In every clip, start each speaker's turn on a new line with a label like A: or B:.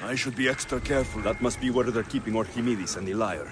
A: I should be extra careful.
B: That must be where they're keeping Archimedes and the lyre.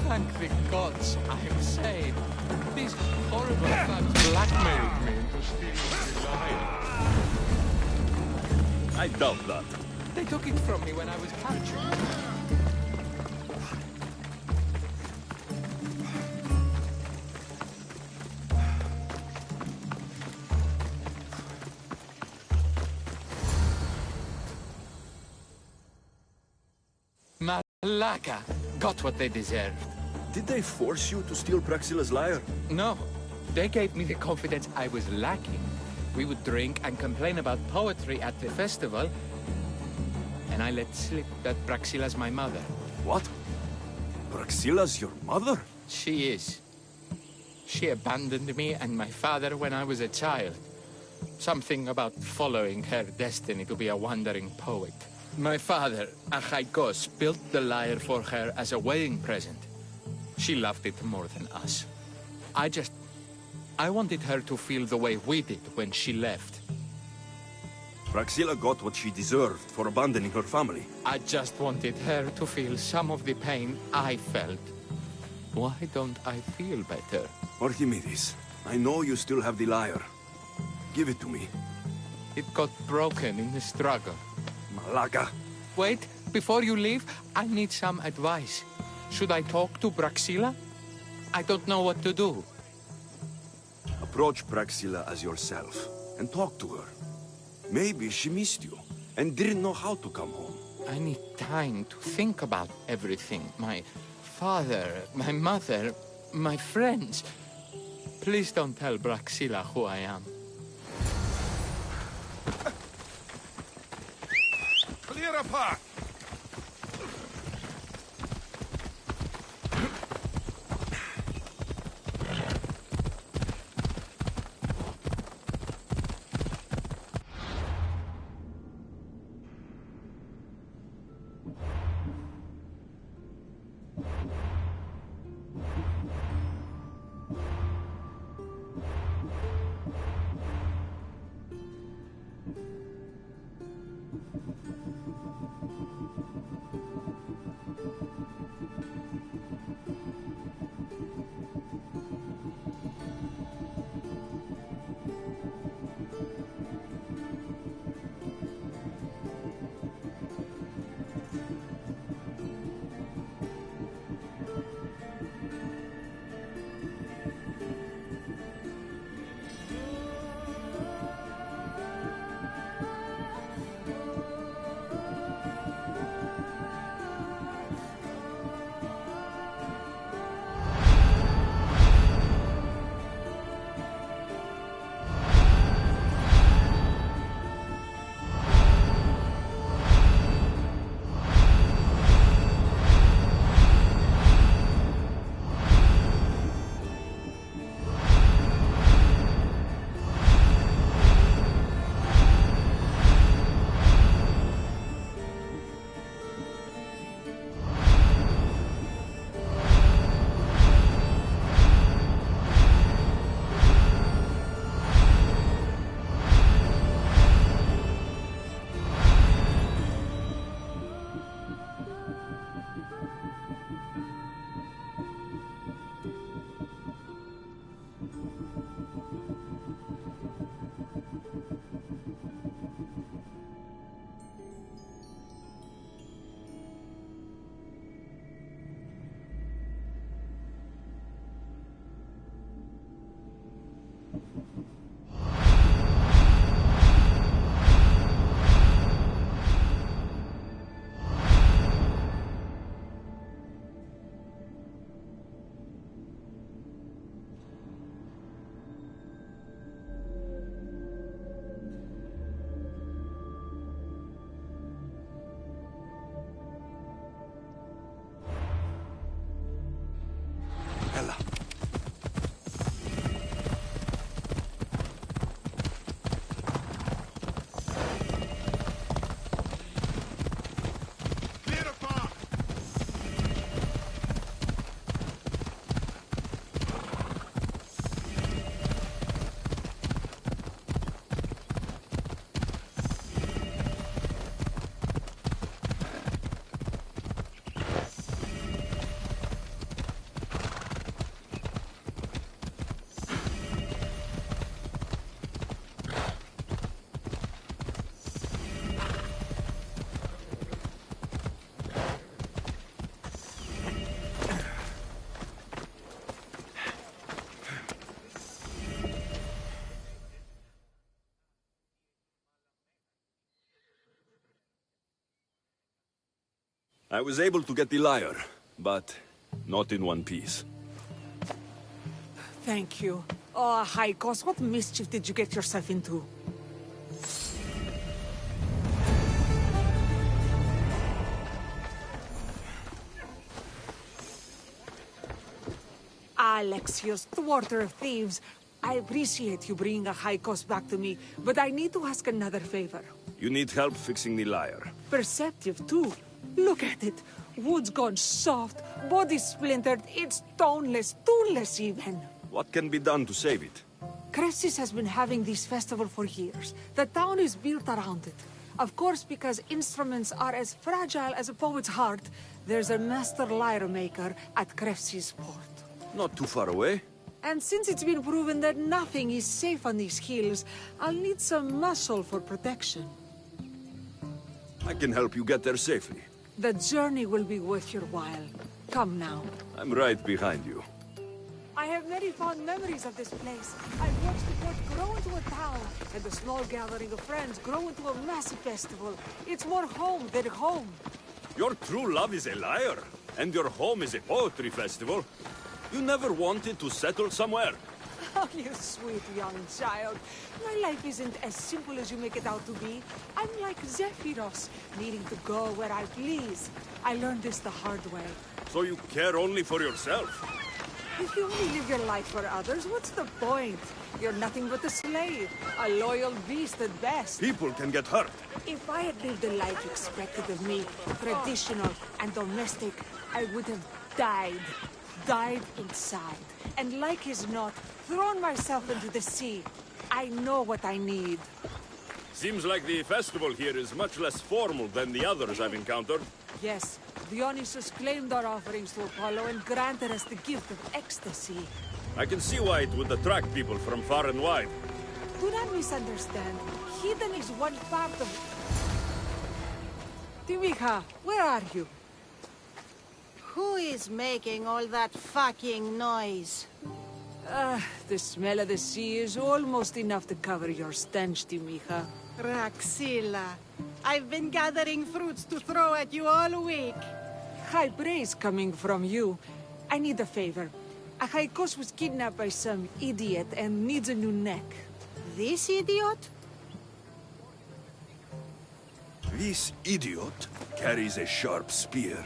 C: Thank the gods I'm saved. These horrible thugs blackmailed me into stealing the lyre.
B: I doubt that.
C: They took it from me when I was captured. Malaka got what they deserved.
B: Did they force you to steal Praxila's lyre?
C: No, they gave me the confidence I was lacking. We would drink and complain about poetry at the festival, and I let slip that Praxila's my mother.
B: What? Praxila's your mother?
C: She is. She abandoned me and my father when I was a child. Something about following her destiny to be a wandering poet. My father, Achaikos, built the lyre for her as a wedding present. She loved it more than us. I wanted her to feel the way we did when she left.
B: Praxila got what she deserved for abandoning her family.
C: I just wanted her to feel some of the pain I felt. Why don't I feel better?
B: Archimedes, I know you still have the lyre. Give it to me.
C: It got broken in the struggle.
B: Malaka.
C: Wait, before you leave, I need some advice. Should I talk to Praxila? I don't know what to do.
B: Approach Praxila as yourself and talk to her. Maybe she missed you and didn't know how to come home.
C: I need time to think about everything. My father, my mother, my friends. Please don't tell Praxila who I am.
A: Clear a path!
B: I was able to get the lyre, but not in one piece.
D: Thank you. Oh, Haikos, what mischief did you get yourself into? Alexios, thwarter of thieves. I appreciate you bringing a Haikos back to me, but I need to ask another favor.
B: You need help fixing the lyre.
D: Perceptive, too. Look at it. Wood's gone soft, body splintered, it's toneless, tooless even.
B: What can be done to save it?
D: Cressis has been having this festival for years. The town is built around it. Of course, because instruments are as fragile as a poet's heart, there's a master lyre maker at Cressis port.
B: Not too far away.
D: And since it's been proven that nothing is safe on these hills, I'll need some muscle for protection.
B: I can help you get there safely.
D: The journey will be worth your while. Come now.
B: I'm right behind you.
D: I have very fond memories of this place. I've watched the port grow into a town, and a small gathering of friends grow into a massive festival. It's more home than home.
B: Your true love is a lyre, and your home is a poetry festival. You never wanted to settle somewhere.
D: Oh, you sweet young child. My life isn't as simple as you make it out to be. I'm like Zephyros, needing to go where I please. I learned this the hard way.
B: So you care only for yourself?
D: If you only live your life for others, what's the point? You're nothing but a slave, a loyal beast at best.
B: People can get hurt.
D: If I had lived the life expected of me, traditional and domestic, I would have died. Died inside. And like as not, thrown myself into the sea. I know what I need.
B: Seems like the festival here is much less formal than the others I've encountered.
D: Yes, Dionysus claimed our offerings to Apollo and granted us the gift of ecstasy.
B: I can see why it would attract people from far and wide.
D: Do not misunderstand. Heathen is one part of... Timiha, where are you?
E: Who is making all that fucking noise?
D: The smell of the sea is almost enough to cover your stench, Timiha.
E: Raxila, I've been gathering fruits to throw at you all week.
D: High praise coming from you. I need a favor. Achaikos was kidnapped by some idiot and needs a new neck.
E: This idiot?
B: This idiot carries a sharp spear.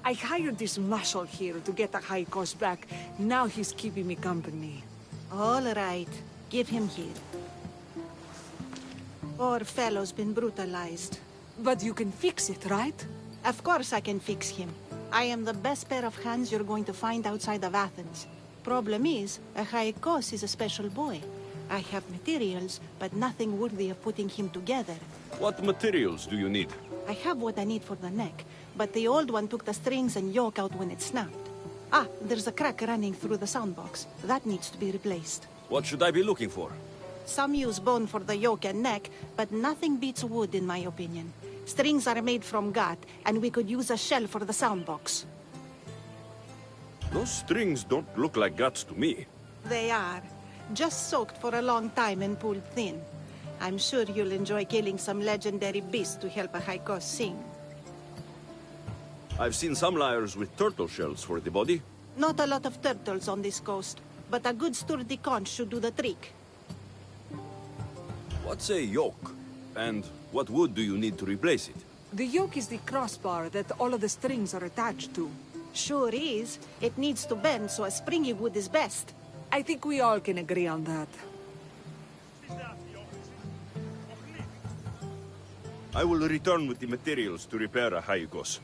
D: I hired this muscle here to get Achaikos back. Now he's keeping me company.
E: All right, give him here. Poor fellow's been brutalized.
D: But you can fix it, right?
E: Of course I can fix him. I am the best pair of hands you're going to find outside of Athens. Problem is, Achaikos is a special boy. I have materials, but nothing worthy of putting him together.
B: What materials do you need?
E: I have what I need for the neck, but the old one took the strings and yoke out when it snapped. Ah, there's a crack running through the soundbox. That needs to be replaced.
B: What should I be looking for?
E: Some use bone for the yoke and neck, but nothing beats wood in my opinion. Strings are made from gut, and we could use a shell for the soundbox.
B: Those strings don't look like guts to me.
E: They are. Just soaked for a long time and pulled thin. I'm sure you'll enjoy killing some legendary beast to help Achaikos sing.
B: I've seen some lyres with turtle shells for the body.
E: Not a lot of turtles on this coast, but a good sturdy conch should do the trick.
B: What's a yoke? And what wood do you need to replace it?
D: The yoke is the crossbar that all of the strings are attached to.
E: Sure is. It needs to bend, so a springy wood is best.
D: I think we all can agree on that.
B: I will return with the materials to repair Achaikos.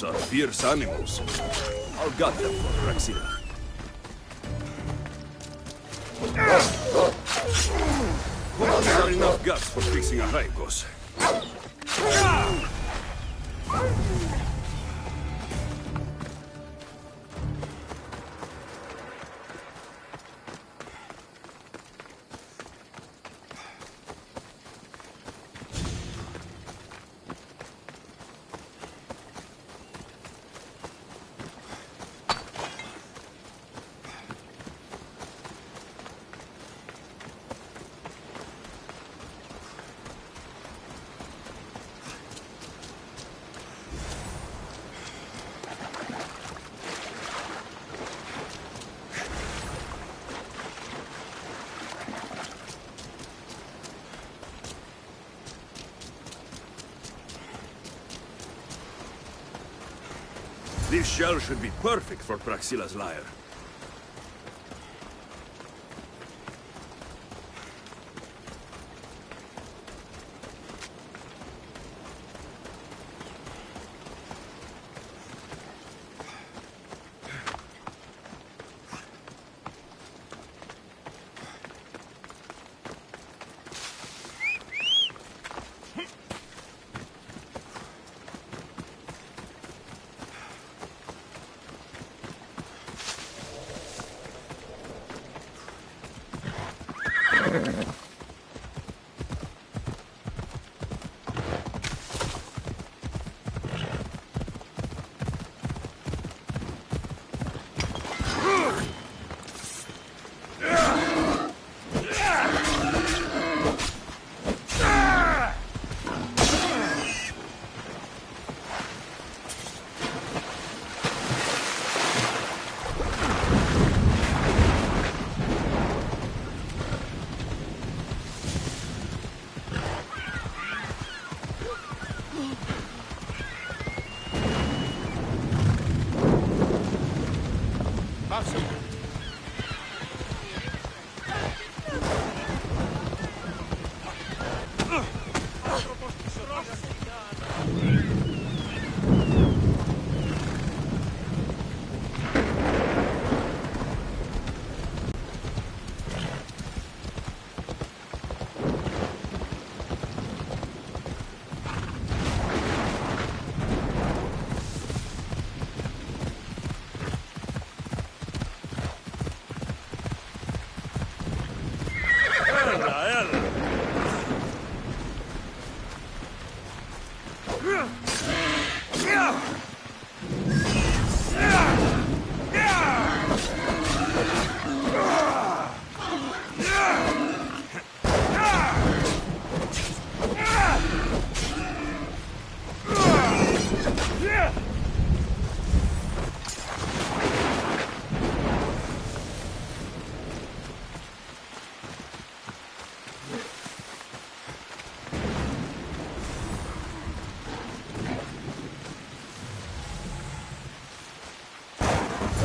B: are fierce animals. I'll gut them for Praxilla. These are enough guts for fixing a Haikos. This shell should be perfect for Praxilla's lyre.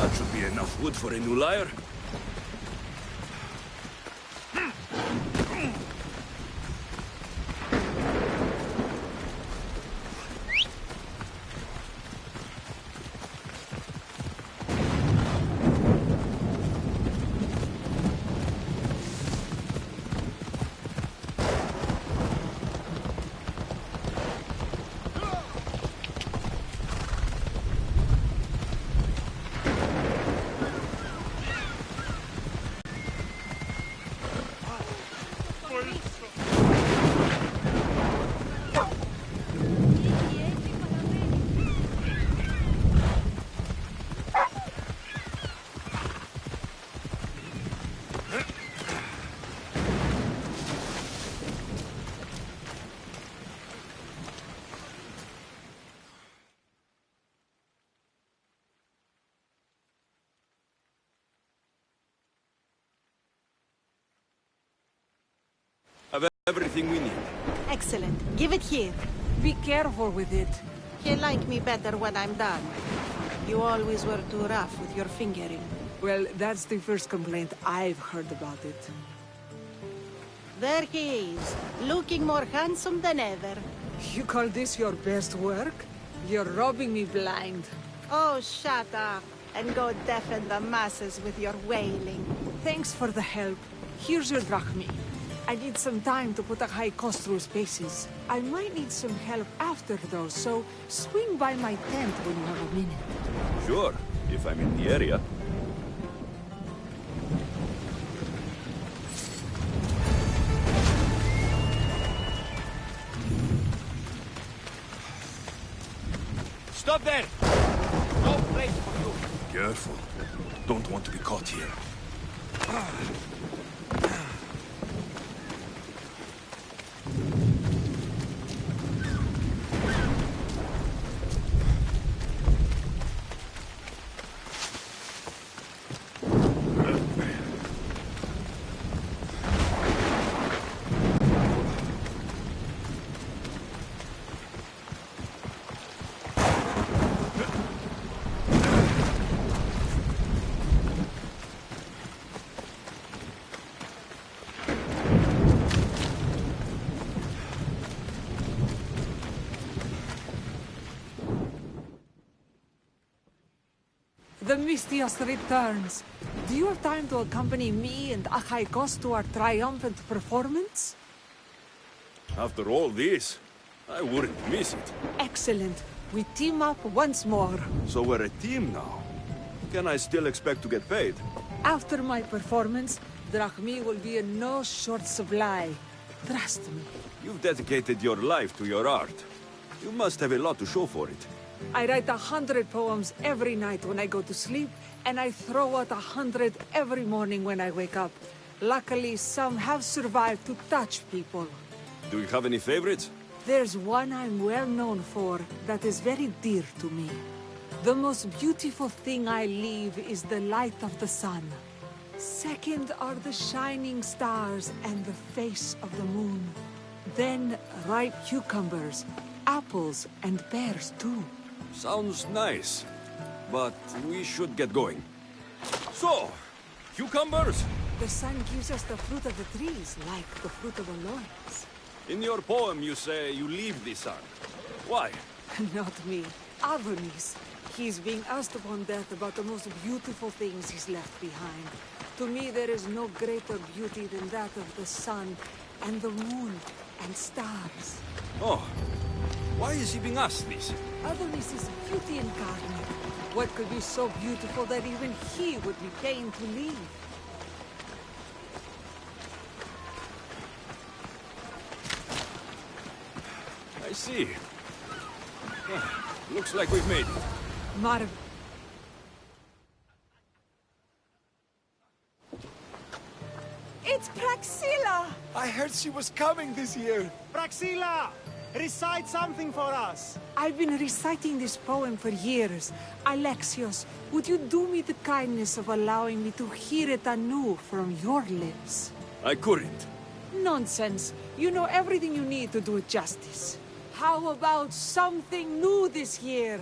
B: That should be enough wood for a new lyre. Have everything we need.
E: Excellent. Give it here.
D: Be careful with it.
E: He'll like me better when I'm done. You always were too rough with your fingering.
D: Well, that's the first complaint I've heard about it.
E: There he is, looking more handsome than ever.
D: You call this your best work? You're robbing me blind.
E: Oh, shut up, and go deafen the masses with your wailing.
D: Thanks for the help. Here's your drachmi. I need some time to put a high cost through spaces. I might need some help after though, so swing by my tent when you have a minute.
B: Sure, if I'm in the area.
A: Stop there! No place for you.
B: Careful. Don't want to be caught here.
D: The Mistios returns. Do you have time to accompany me and Achaikos to our triumphant performance?
B: After all this, I wouldn't miss it.
D: Excellent. We team up once more.
B: So we're a team now. Can I still expect to get paid?
D: After my performance, drachmi will be in no short supply. Trust me.
B: You've dedicated your life to your art. You must have a lot to show for it.
D: I write 100 poems every night when I go to sleep, and I throw out 100 every morning when I wake up. Luckily, some have survived to touch people.
B: Do you have any favorites?
D: There's one I'm well known for that is very dear to me. The most beautiful thing I leave is the light of the sun. Second are the shining stars and the face of the moon. Then ripe cucumbers, apples, and pears too.
B: Sounds nice, but we should get going. So, cucumbers?
D: The sun gives us the fruit of the trees, like the fruit of the loins.
B: In your poem you say you leave the sun. Why?
D: Not me. Adonis. He's being asked upon death about the most beautiful things he's left behind. To me, there is no greater beauty than that of the sun, and the moon, and stars.
B: Oh, why is he being asked this?
D: Adonis is beauty incarnate. What could be so beautiful that even he would be pained to leave?
B: I see. Looks like we've made it.
D: Marv. It's Praxilla!
A: I heard she was coming this year.
F: Praxilla! Recite something for us!
D: I've been reciting this poem for years. Alexios, would you do me the kindness of allowing me to hear it anew from your lips?
B: I couldn't.
D: Nonsense. You know everything you need to do it justice. How about something new this year?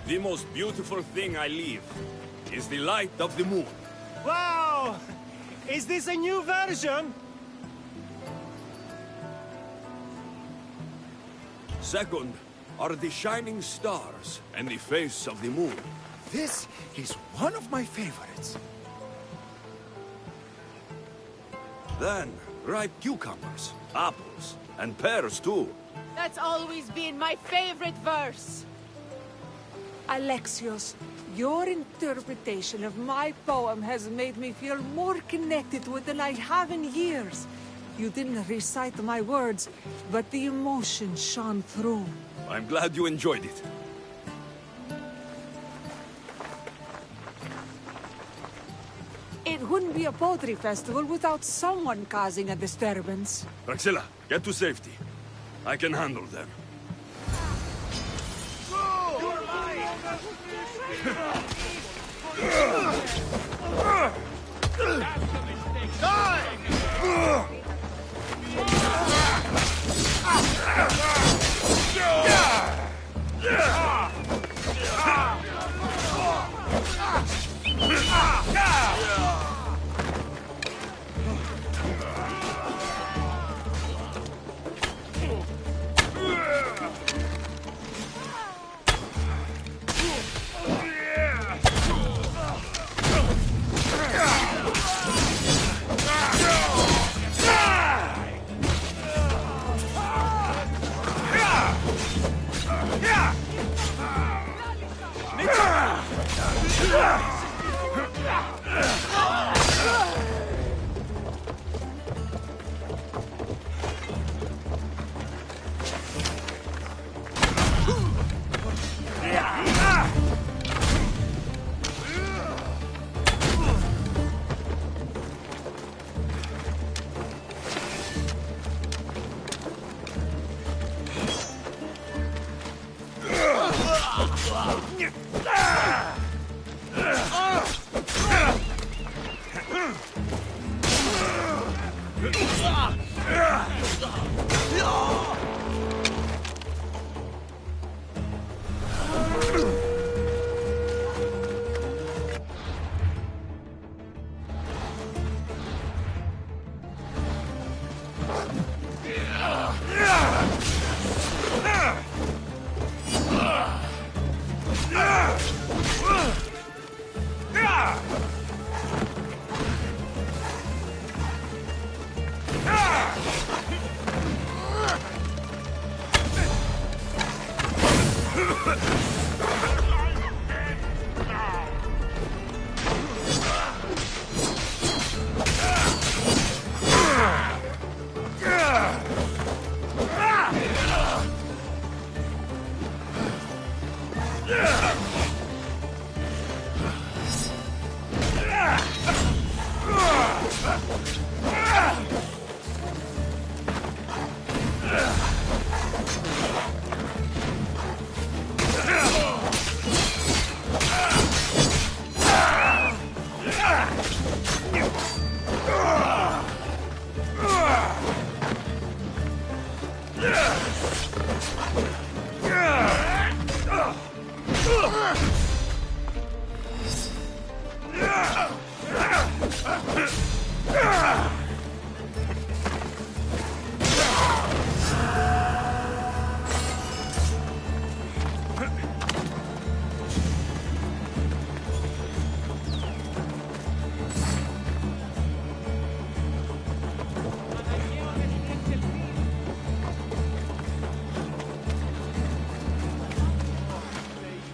B: The most beautiful thing I leave is the light of the moon.
F: Wow! Is this a new version?
B: Second are the shining stars and the face of the moon.
A: This is one of my favorites.
B: Then, ripe cucumbers, apples, and pears too.
G: That's always been my favorite verse.
D: Alexios, your interpretation of my poem has made me feel more connected to it than I have in years. You didn't recite my words, but the emotion shone through.
B: I'm glad you enjoyed it.
D: It wouldn't be a poetry festival without someone causing a disturbance.
B: Praxilla, get to safety. I can handle them.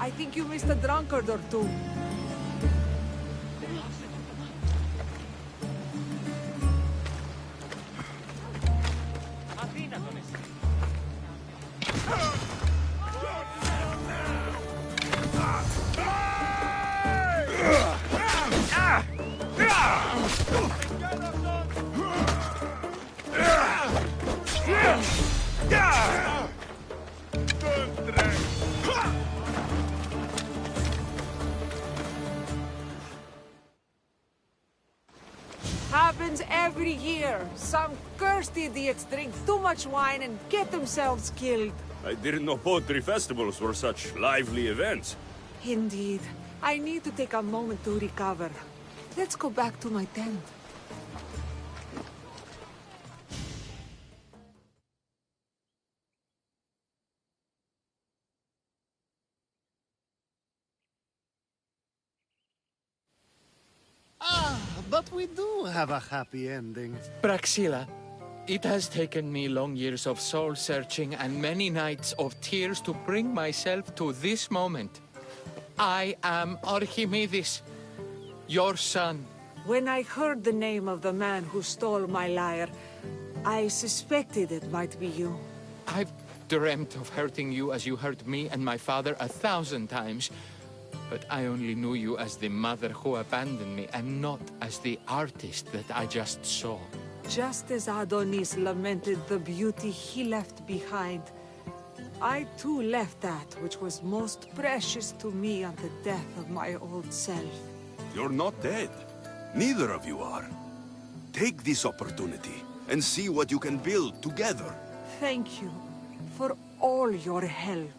D: I think you missed a drunkard or two. Happens every year. Some cursed idiots drink too much wine and get themselves killed.
B: I didn't know poetry festivals were such lively events.
D: Indeed. I need to take a moment to recover. Let's go back to my tent.
F: But we do have a happy ending.
C: Praxila, it has taken me long years of soul-searching and many nights of tears to bring myself to this moment. I am Archimedes, your son.
D: When I heard the name of the man who stole my lyre, I suspected it might be you.
C: I've dreamt of hurting you as you hurt me and my father 1,000 times. But I only knew you as the mother who abandoned me, and not as the artist that I just saw.
D: Just as Adonis lamented the beauty he left behind, I too left that which was most precious to me on the death of my old self.
B: You're not dead. Neither of you are. Take this opportunity and see what you can build together.
D: Thank you for all your help.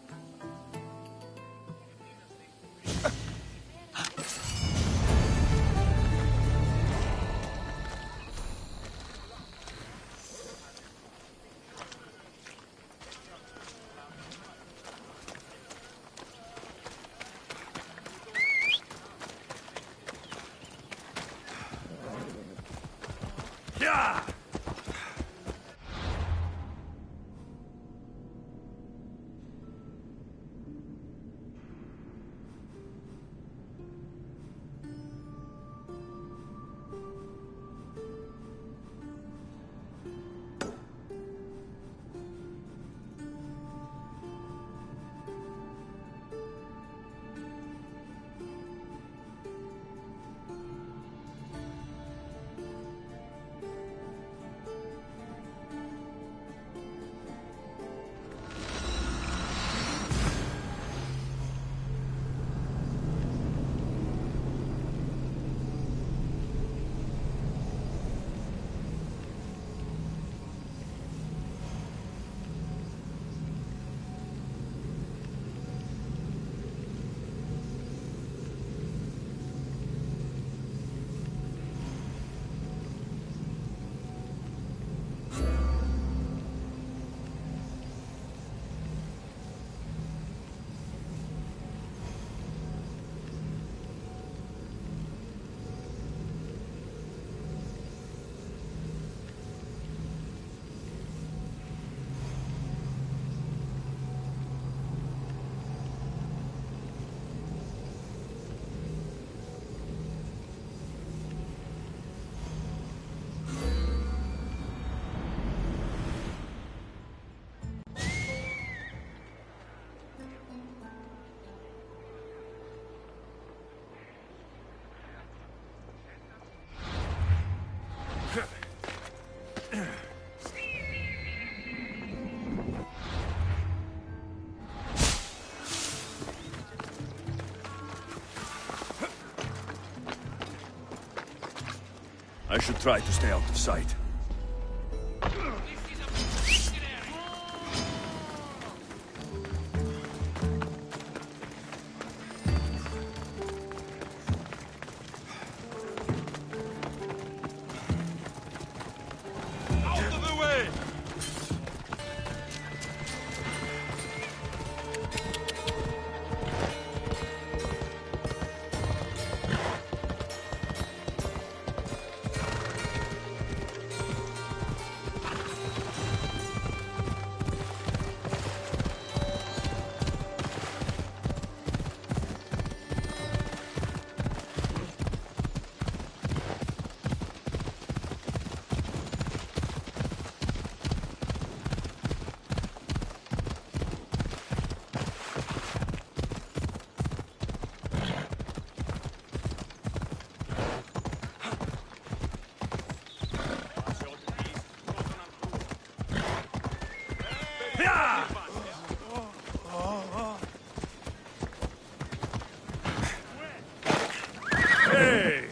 B: I should try to stay out of sight.
A: Out of the way!
B: Hey!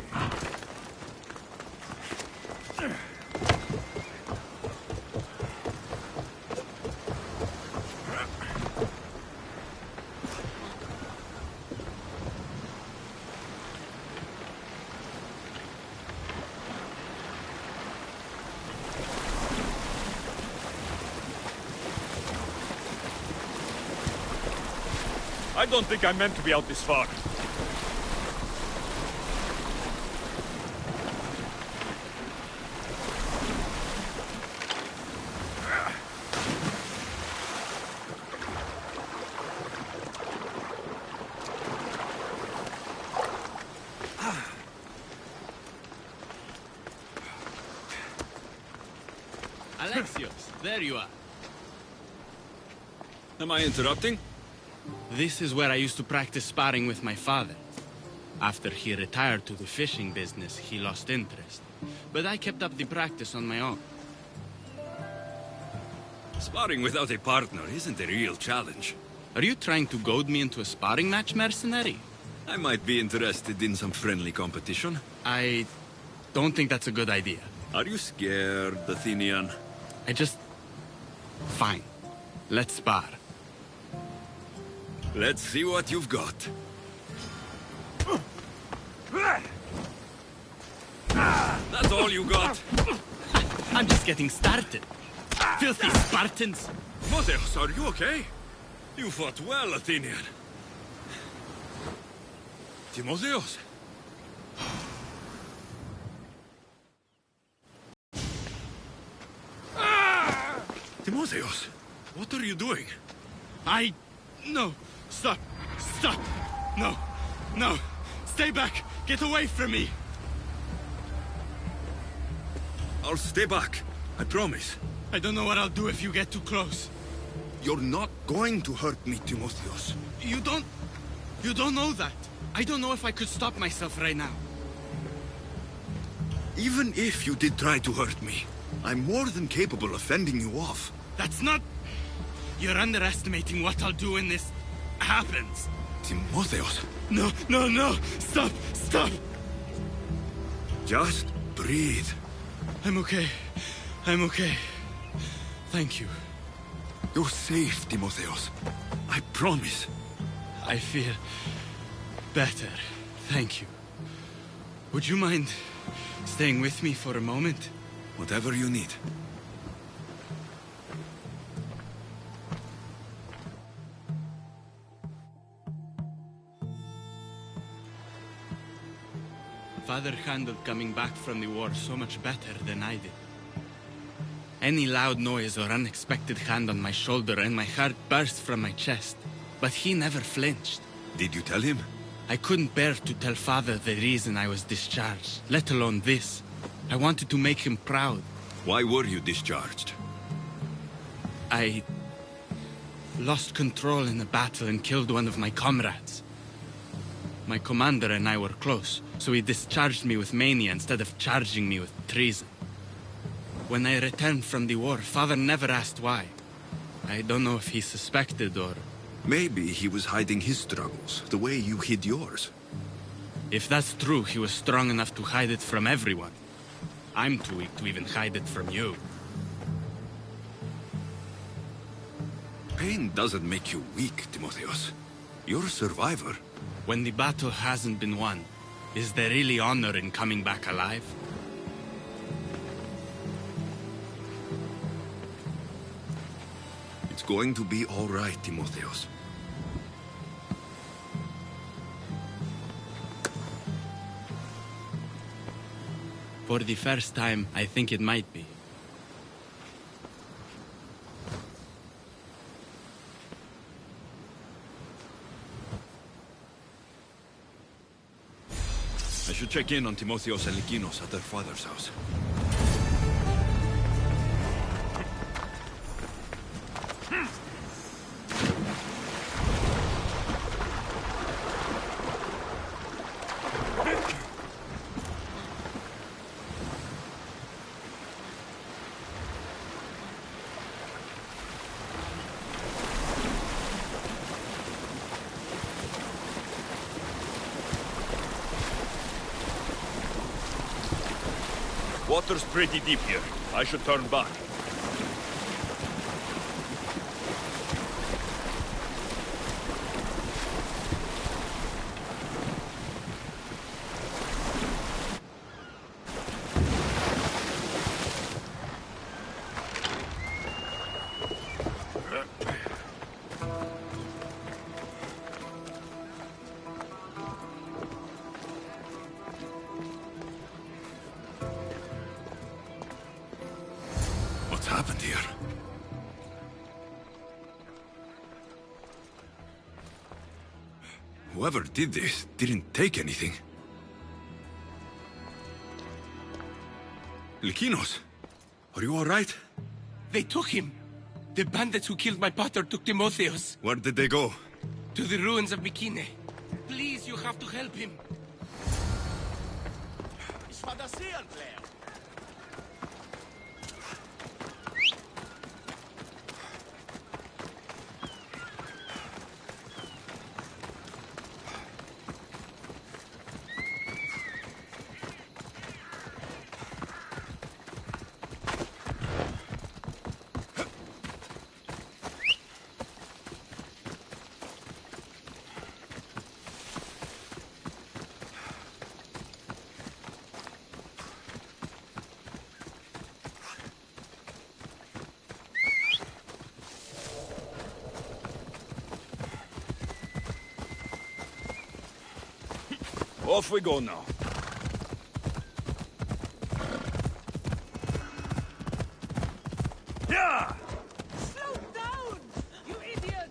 A: I don't think I'm meant to be out this far.
H: Alexios, there you are.
B: Am I interrupting?
H: This is where I used to practice sparring with my father. After he retired to the fishing business, he lost interest. But I kept up the practice on my own.
B: Sparring without a partner isn't a real challenge.
H: Are you trying to goad me into a sparring match, mercenary?
B: I might be interested in some friendly competition.
H: I don't think that's a good idea.
B: Are you scared, Athenian?
H: Fine. Let's spar.
B: Let's see what you've got. That's all you got?
H: I'm just getting started. Filthy Spartans!
B: Timotheos, are you okay? You fought well, Athenian. Timotheos? Timotheos, what are you doing?
H: No! Stop! Stop! No! No! Stay back! Get away from me!
B: I'll stay back. I promise.
H: I don't know what I'll do if you get too close.
B: You're not going to hurt me, Timotheos.
H: You don't know that. I don't know if I could stop myself right now.
B: Even if you did try to hurt me, I'm more than capable of fending you off.
H: That's not... You're underestimating what I'll do when this happens.
B: Timotheos,
H: No, no, no! Stop! Stop!
B: just breathe.
H: I'm okay. I'm okay. Thank you.
B: You're safe, Timotheos. I promise.
H: I feel better. Thank you. Would you mind staying with me for a moment?
B: Whatever you need.
H: Father handled coming back from the war so much better than I did. Any loud noise or unexpected hand on my shoulder and my heart burst from my chest. But he never flinched.
B: Did you tell him?
H: I couldn't bear to tell Father the reason I was discharged, let alone this. I wanted to make him proud.
B: Why were you discharged?
H: I lost control in the battle and killed one of my comrades. My commander and I were close, so he discharged me with mania instead of charging me with treason. When I returned from the war, Father never asked why. I don't know if he suspected or...
B: Maybe he was hiding his struggles, the way you hid yours.
H: If that's true, he was strong enough to hide it from everyone. I'm too weak to even hide it from you.
B: Pain doesn't make you weak, Timotheus. You're a survivor.
H: When the battle hasn't been won, is there really honor in coming back alive?
B: It's going to be all right, Timotheus.
H: For the first time, I think it might be.
B: I should check in on Timotheus and Lykinos at their father's house.
A: Water's pretty deep here. I should turn back.
B: What's happened here? Whoever did this didn't take anything. Lykinos, are you all right?
C: They took him. The bandits who killed my pater took Timotheus.
B: Where did they go?
C: To the ruins of Mykine. Please, you have to help him.
A: Off we go now. Yeah!
D: Slow down, you idiot!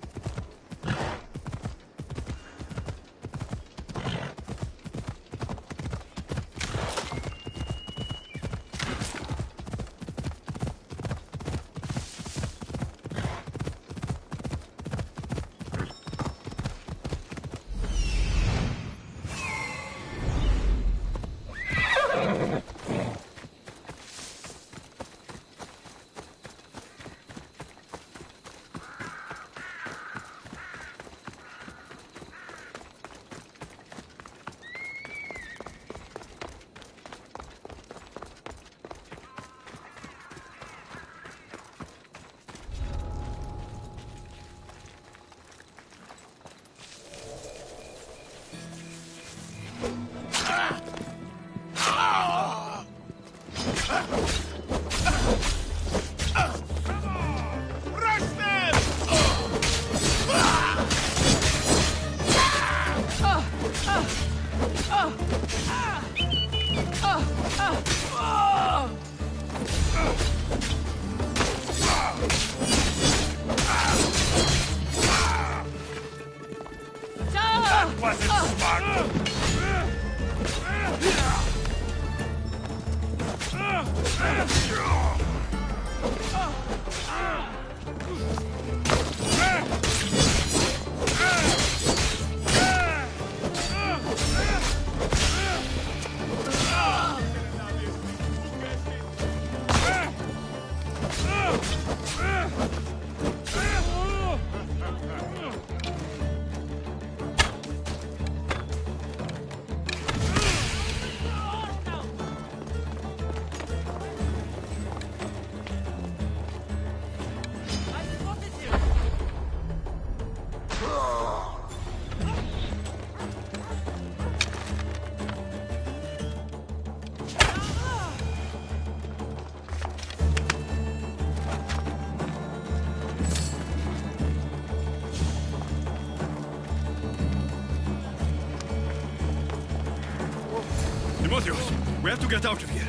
B: We have to get out of here.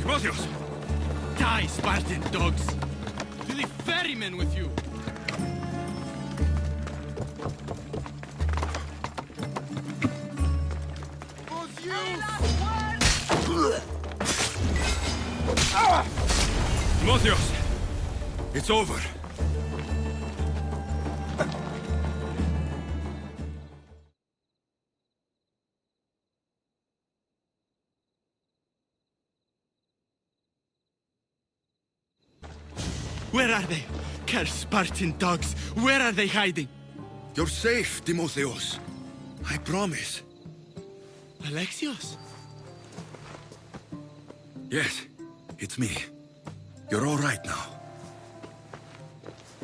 B: Timotheus!
H: Die, Spartan dogs! To the ferrymen with you!
B: Timotheus! It's over.
H: Where are they? Cursed Spartan dogs! Where are they hiding?
B: You're safe, Timotheus. I promise.
H: Alexios?
B: Yes, it's me. You're all right now.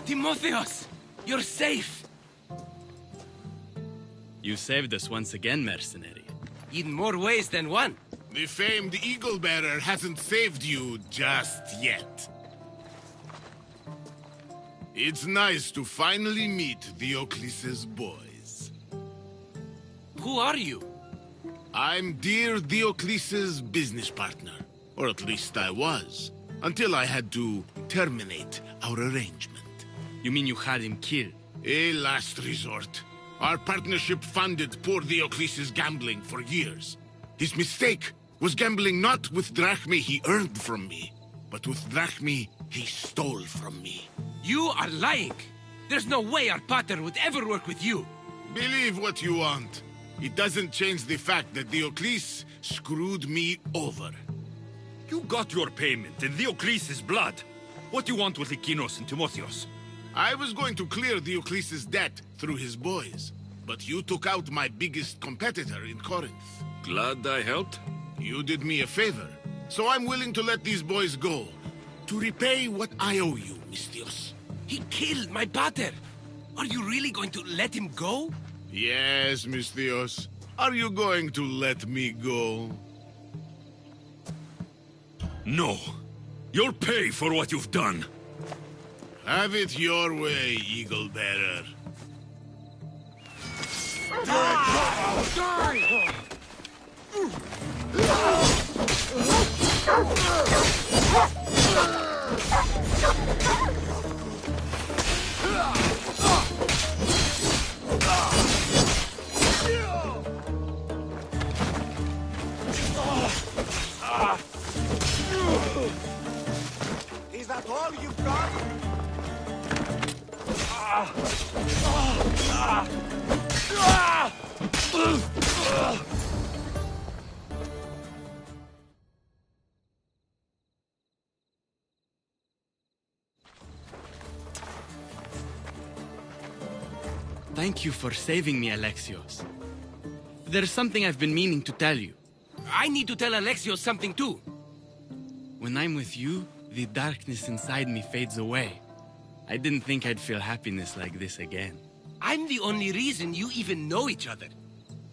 A: Timotheus! You're safe!
H: You saved us once again, mercenary.
A: In more ways than one.
I: The famed Eagle Bearer hasn't saved you just yet. It's nice to finally meet Diocles' boys.
A: Who are you?
I: I'm dear Diocles' business partner. Or at least I was. Until I had to terminate our arrangement.
H: You mean you had him killed?
I: A last resort. Our partnership funded poor Diocles' gambling for years. His mistake was gambling not with drachmae he earned from me, but with drachmae he stole from me.
A: You are lying! There's no way our pater would ever work with you!
I: Believe what you want. It doesn't change the fact that Diocles screwed me over.
B: You got your payment in Diocles' blood. What do you want with Lykinos and Timotheus?
I: I was going to clear Diocles' debt through his boys, but you took out my biggest competitor in Corinth.
B: Glad I helped.
I: You did me a favor, so I'm willing to let these boys go, to repay what I owe you, Mistios.
A: He killed my pater! Are you really going to let him go?
I: Yes, Mistios. Are you going to let me go?
B: No. You'll pay for what you've done.
I: Have it your way, Eagle Bearer.
F: Is that all you've got?
H: Thank you for saving me, Alexios. There's something I've been meaning to tell you.
A: I need to tell Alexios something too.
H: When I'm with you, the darkness inside me fades away. I didn't think I'd feel happiness like this again.
A: I'm the only reason you even know each other.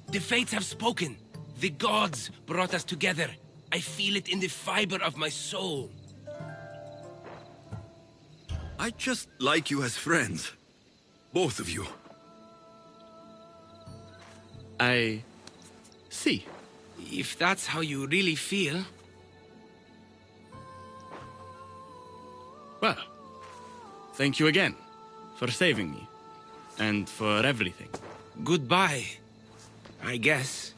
A: The fates have spoken. The gods brought us together. I feel it in the fiber of my soul.
B: I just like you as friends. Both of you.
H: I see.
A: If that's how you really feel...
H: Well, thank you again for saving me. And for everything.
A: Goodbye, I guess.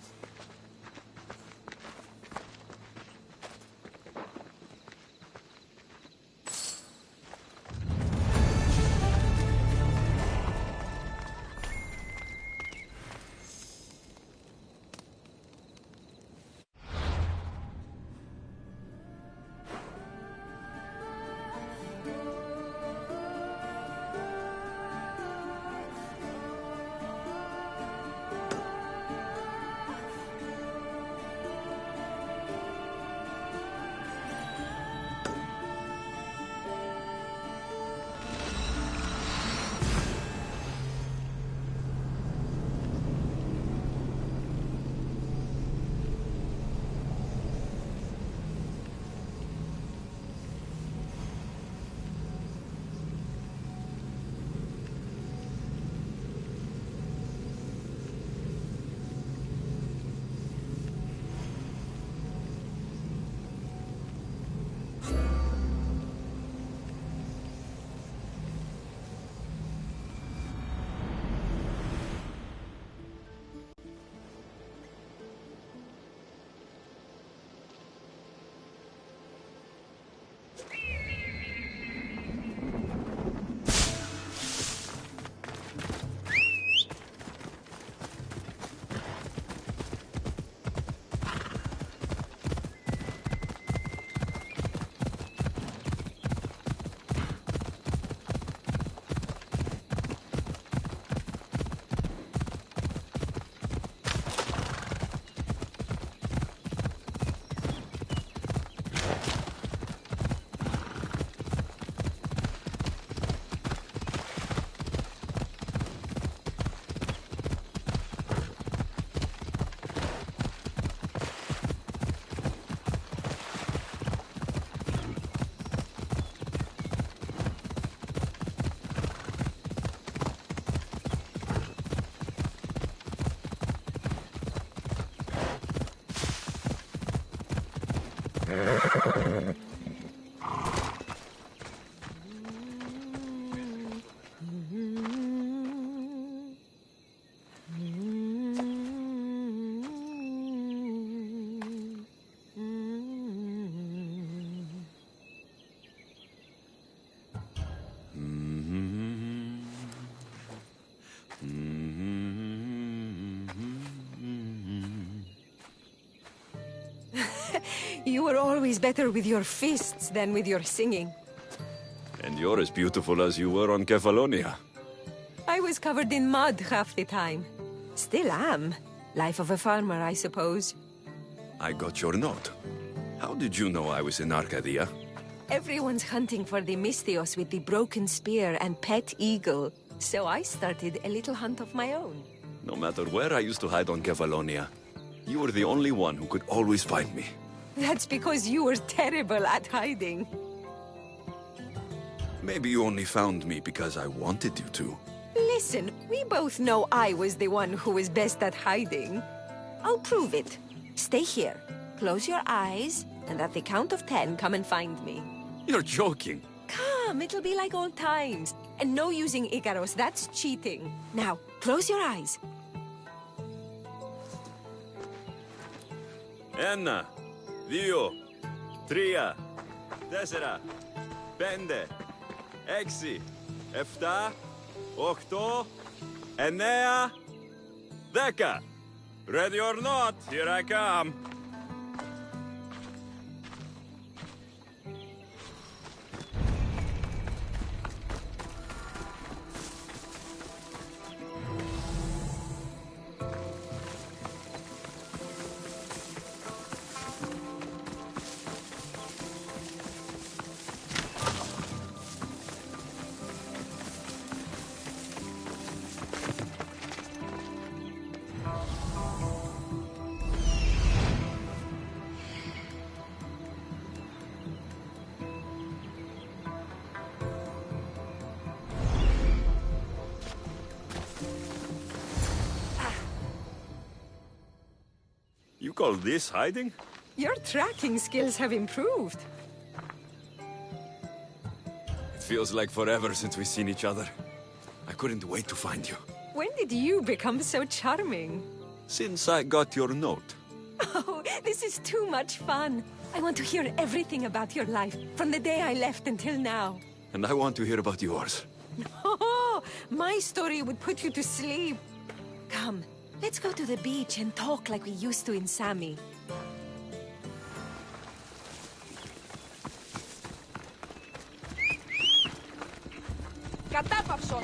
J: You were always better with your fists than with your singing.
B: And you're as beautiful as you were on Kefalonia.
J: I was covered in mud half the time. Still am. Life of a farmer, I suppose.
B: I got your note. How did you know I was in Arcadia?
J: Everyone's hunting for the Misthios with the broken spear and pet eagle. So I started a little hunt of my own.
B: No matter where I used to hide on Kefalonia, you were the only one who could always find me.
J: That's because you were terrible at hiding.
B: Maybe you only found me because I wanted you to.
J: Listen, we both know I was the one who was best at hiding. I'll prove it. Stay here, close your eyes, and at the count of 10, come and find me.
B: You're joking.
J: Come, it'll be like old times. And no using Icaros, that's cheating. Now, close your eyes.
B: Ένα, δύο, τρία, τέσσερα, πέντε, έξι, εφτά, οχτώ, εννέα, δέκα. Ready or not, here I come. You call this hiding?
J: Your tracking skills have improved.
B: It feels like forever since we've seen each other. I couldn't wait to find you.
J: When did you become so charming?
B: Since I got your note.
J: Oh, this is too much fun. I want to hear everything about your life, from the day I left until now.
B: And I want to hear about yours.
J: Oh, my story would put you to sleep. Come, let's go to the beach and talk like we used to in Sami.
G: Κατάπαυσον!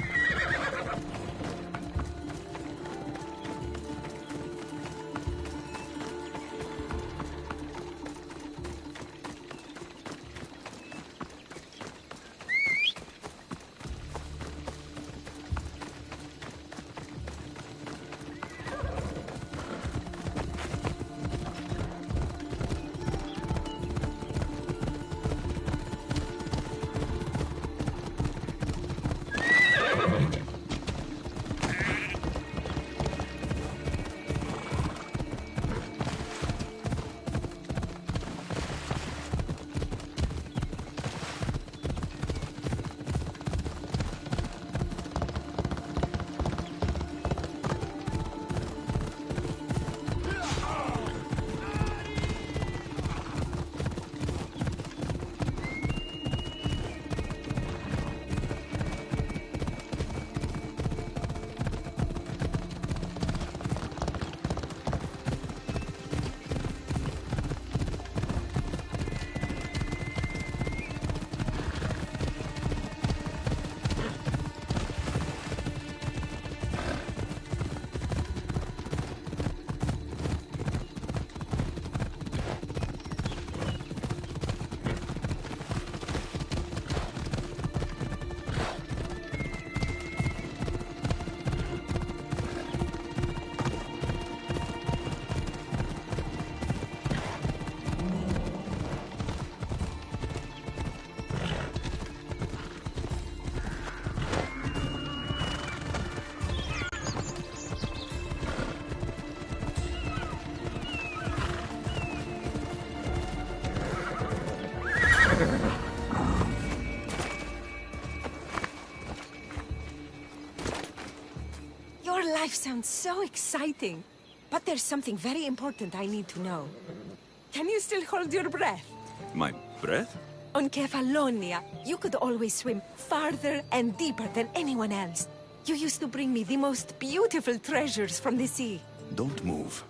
J: life sounds so exciting. But there's something very important I need to know. Can you still hold your breath?
B: My breath?
J: On Kefalonia, you could always swim farther and deeper than anyone else. You used to bring me the most beautiful treasures from the sea.
B: Don't move.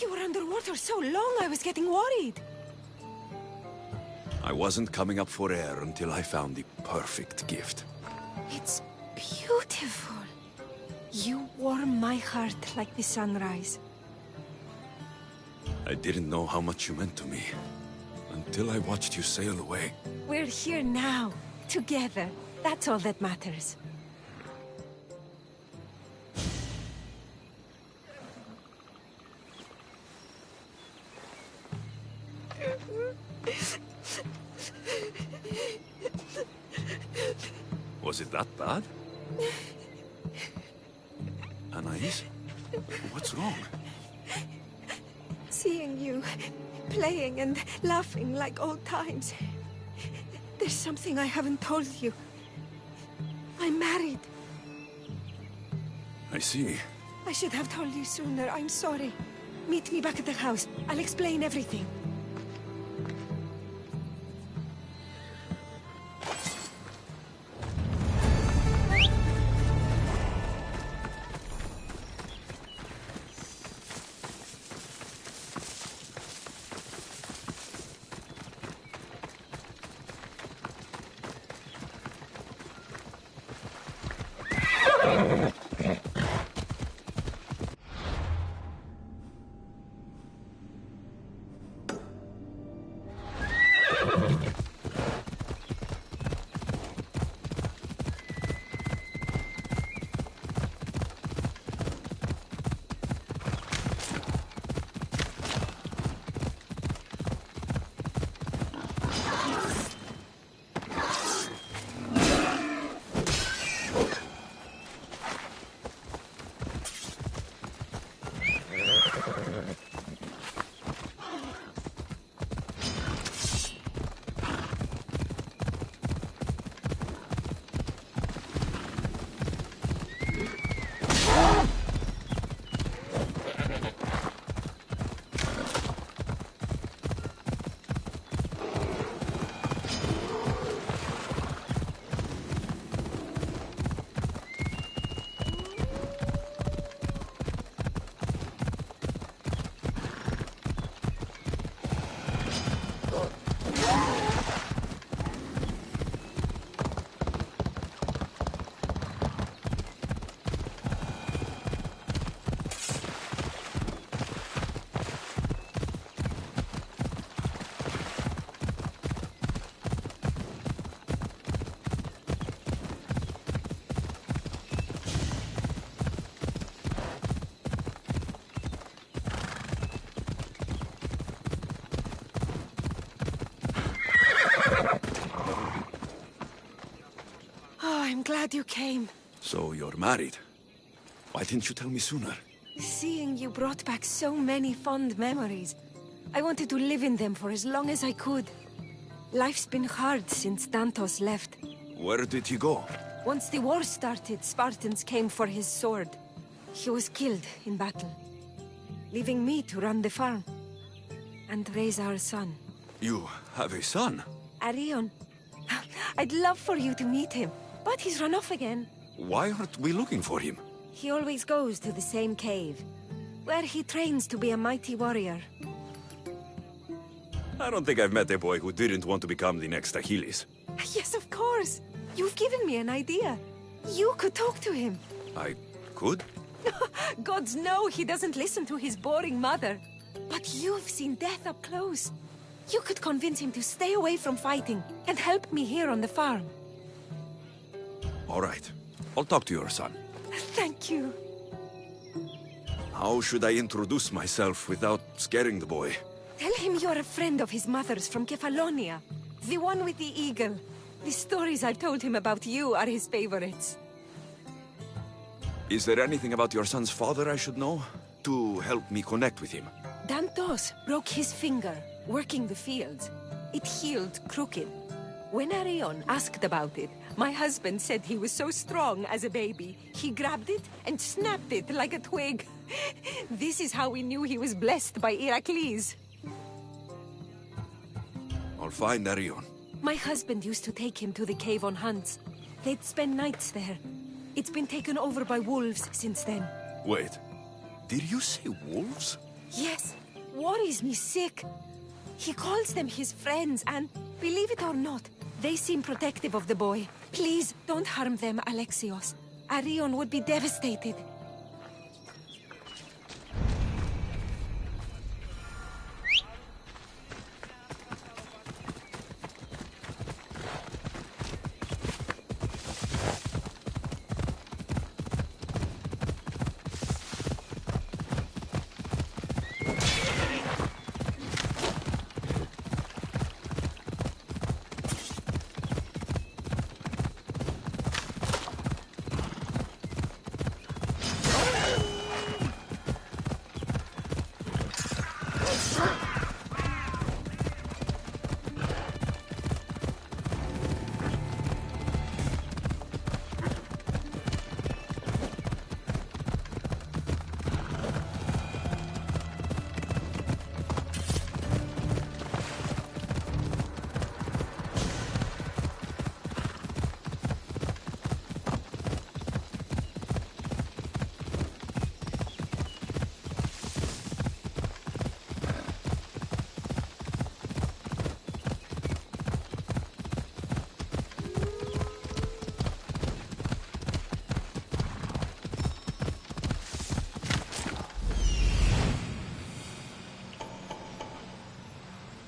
J: You were underwater so long, I was getting worried.
B: I wasn't coming up for air until I found the perfect gift.
J: It's beautiful. You warm my heart like the sunrise.
B: I didn't know how much you meant to me until I watched you sail away.
J: We're here now, together. That's all that matters.
B: Was it that bad? Anais? What's wrong?
J: Seeing you, playing and laughing like old times. There's something I haven't told you. I'm married.
B: I see.
J: I should have told you sooner. I'm sorry. Meet me back at the house. I'll explain everything. glad you came.
B: So you're married. Why didn't you tell me sooner?
J: Seeing you brought back so many fond memories. I wanted to live in them for as long as I could. Life's been hard since Dantos left.
B: Where did he go?
J: Once the war started, Spartans came for his sword. He was killed in battle, leaving me to run the farm and raise our son.
B: You have a son?
J: Arion. I'd love for you to meet him, but he's run off again.
B: Why aren't we looking for him?
J: He always goes to the same cave, where he trains to be a mighty warrior.
B: I don't think I've met a boy who didn't want to become the next Achilles.
J: Yes, of course. You've given me an idea. You could talk to him.
B: I could?
J: Gods know he doesn't listen to his boring mother. But you've seen death up close. You could convince him to stay away from fighting and help me here on the farm.
B: All right. I'll talk to your son.
J: Thank you.
B: How should I introduce myself without scaring the boy?
J: Tell him you're a friend of his mother's from Kefalonia. The one with the eagle. The stories I've told him about you are his favorites.
B: Is there anything about your son's father I should know? To help me connect with him?
J: Dantos broke his finger, working the fields. It healed crooked. When Arion asked about it, my husband said he was so strong as a baby, he grabbed it and snapped it like a twig. This is how we knew he was blessed by Heracles.
B: I'll find Arion.
J: My husband used to take him to the cave on hunts. They'd spend nights there. It's been taken over by wolves since then.
B: Wait, did you say wolves?
J: Yes, worries me sick. He calls them his friends and, believe it or not, they seem protective of the boy. Please, don't harm them, Alexios. Arion would be devastated.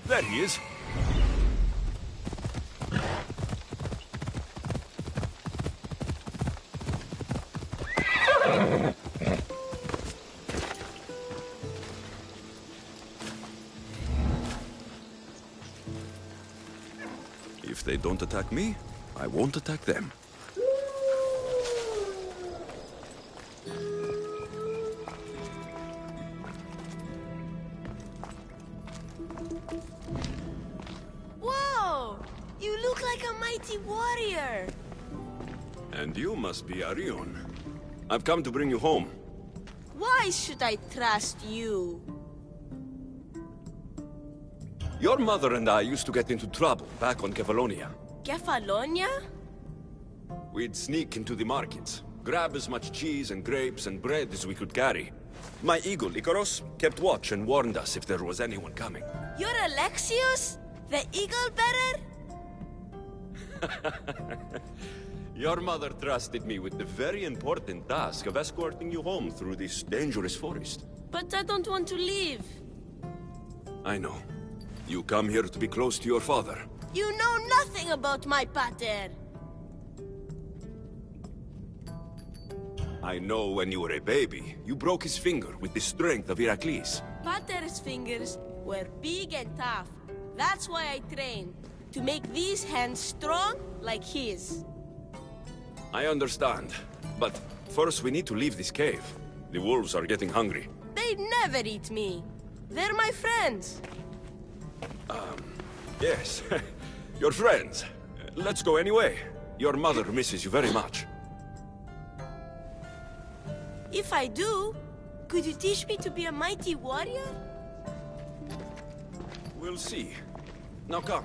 B: There he is. If they don't attack me, I won't attack them.
G: Whoa! You look like a mighty warrior.
B: And you must be Arion. I've come to bring you home.
G: Why should I trust you?
B: Your mother and I used to get into trouble back on Kefalonia.
G: Kefalonia?
B: We'd sneak into the markets, grab as much cheese and grapes and bread as we could carry. My eagle, Icaros, kept watch and warned us if there was anyone coming.
G: You're Alexios? The eagle bearer?
B: Your mother trusted me with the very important task of escorting you home through this dangerous forest.
G: But I don't want to leave.
B: I know. You come here to be close to your father.
G: You know nothing about my pater.
B: I know when you were a baby, you broke his finger with the strength of Heracles.
G: Pater's fingers were big and tough. That's why I trained, to make these hands strong like his.
B: I understand. But first we need to leave this cave. The wolves are getting hungry.
K: They never eat me. They're my friends.
B: Yes. Your friends. Let's go anyway. Your mother misses you very much.
K: If I do, could you teach me to be a mighty warrior?
B: We'll see. Now come.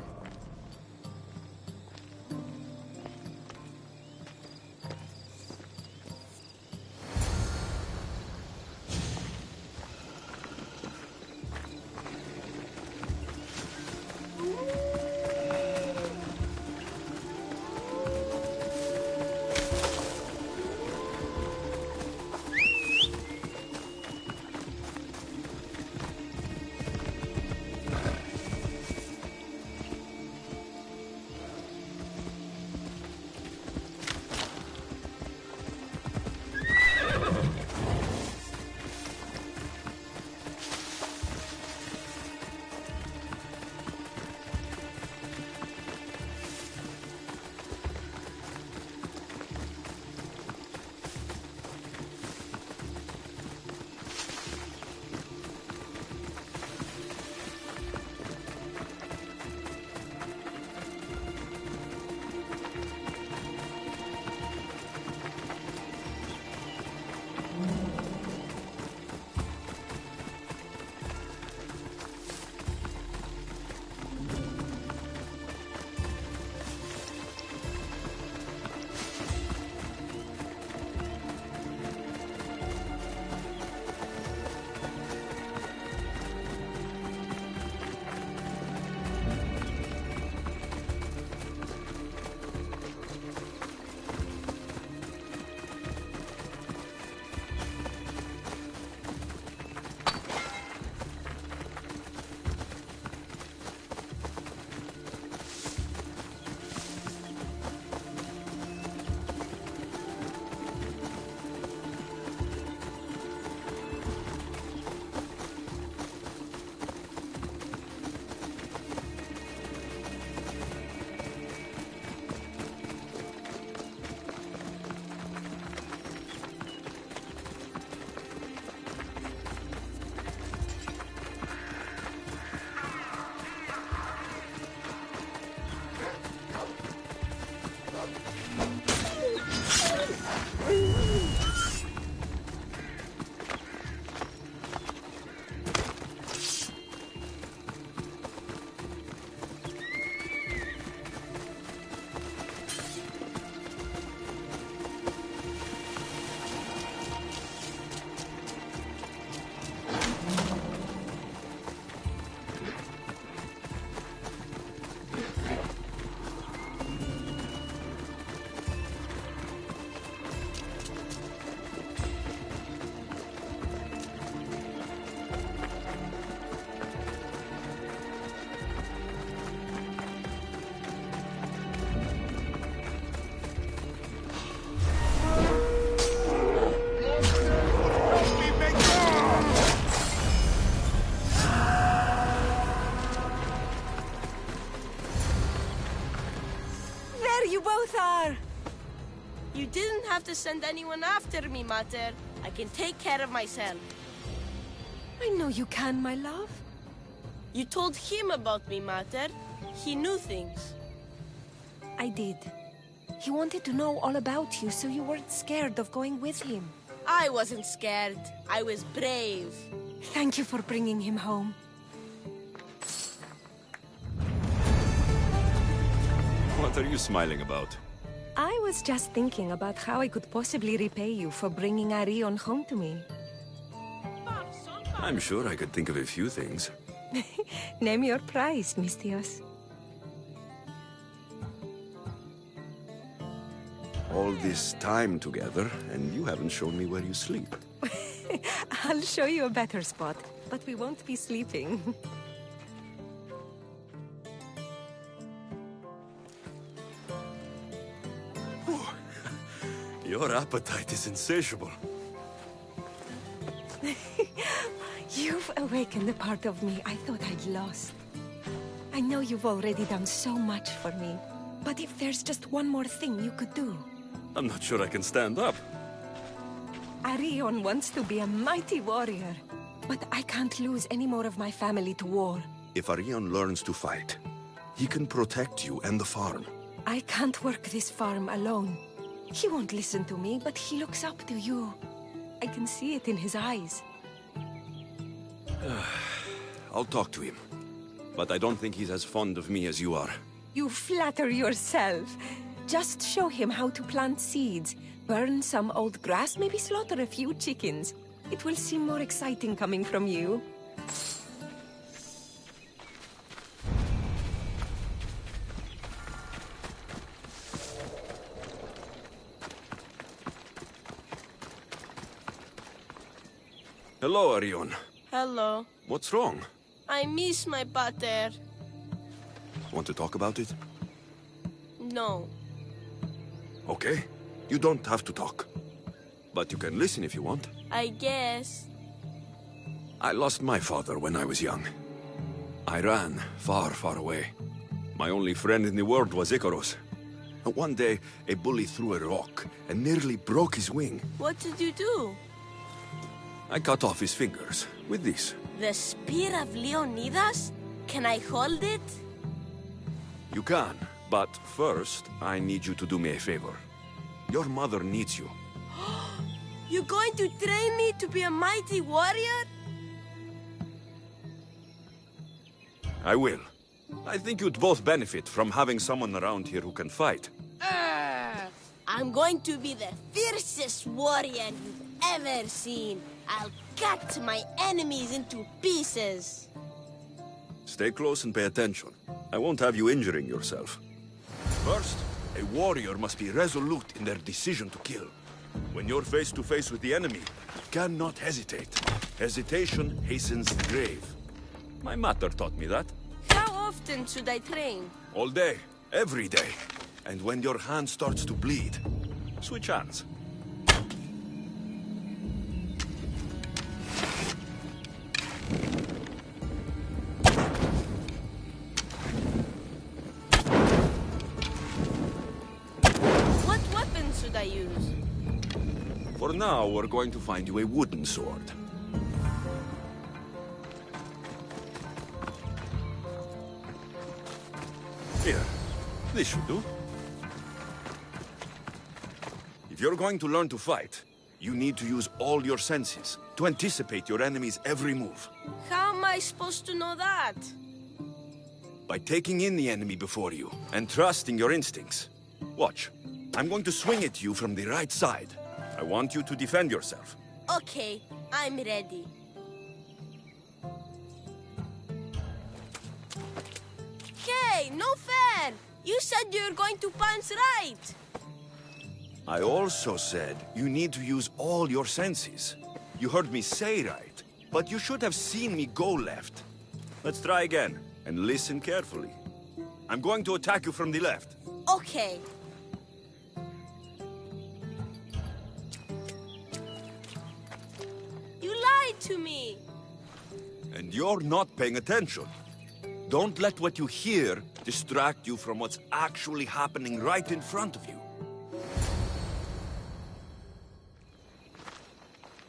K: You didn't have to send anyone after me, Mater. I can take care of myself.
J: I know you can, my love.
K: You told him about me, Mater. He knew things.
J: I did. He wanted to know all about you, so you weren't scared of going with him.
K: I wasn't scared. I was brave.
J: Thank you for bringing him home.
B: What are you smiling about?
J: I was just thinking about how I could possibly repay you for bringing Arion home to me.
B: I'm sure I could think of a few things.
J: Name your price, Mistios.
B: All this time together, and you haven't shown me where you sleep.
J: I'll show you a better spot, but we won't be sleeping.
B: Your appetite is insatiable.
J: You've awakened a part of me I thought I'd lost. I know you've already done so much for me, but if there's just one more thing you could do,
B: I'm not sure I can stand up.
J: Arion wants to be a mighty warrior, but I can't lose any more of my family to war.
B: If Arion learns to fight, he can protect you and the farm.
J: I can't work this farm alone. He won't listen to me, but he looks up to you. I can see it in his eyes.
B: I'll talk to him. But I don't think he's as fond of me as you are.
J: You flatter yourself. Just show him how to plant seeds, burn some old grass, maybe slaughter a few chickens. It will seem more exciting coming from you.
B: Hello, Arion.
K: Hello.
B: What's wrong?
K: I miss my pater.
B: Want to talk about it?
K: No.
B: Okay. You don't have to talk. But you can listen if you want.
K: I guess.
B: I lost my father when I was young. I ran far, far away. My only friend in the world was Icaros. And one day, a bully threw a rock and nearly broke his wing.
K: What did you do?
B: I cut off his fingers with this.
K: The spear of Leonidas? Can I hold it?
B: You can, but first, I need you to do me a favor. Your mother needs you.
K: You're going to train me to be a mighty warrior?
B: I will. I think you'd both benefit from having someone around here who can fight.
K: I'm going to be the fiercest warrior you've ever seen. I'll cut my enemies into pieces.
B: Stay close and pay attention. I won't have you injuring yourself. First, a warrior must be resolute in their decision to kill. When you're face to face with the enemy, you cannot hesitate. Hesitation hastens the grave. My mother taught me that.
K: How often should I train?
B: All day, every day. And when your hand starts to bleed, switch hands.
K: What weapon should I use?
B: For now, we're going to find you a wooden sword. Here, this should do. If you're going to learn to fight, you need to use all your senses to anticipate your enemy's every move.
K: How am I supposed to know that?
B: By taking in the enemy before you and trusting your instincts. Watch. I'm going to swing at you from the right side. I want you to defend yourself.
K: Okay, I'm ready. Hey, no fair! You said you were going to punch right!
B: I also said you need to use all your senses. You heard me say right, but you should have seen me go left. Let's try again, and listen carefully. I'm going to attack you from the left.
K: Okay. You lied to me!
B: And you're not paying attention. Don't let what you hear distract you from what's actually happening right in front of you.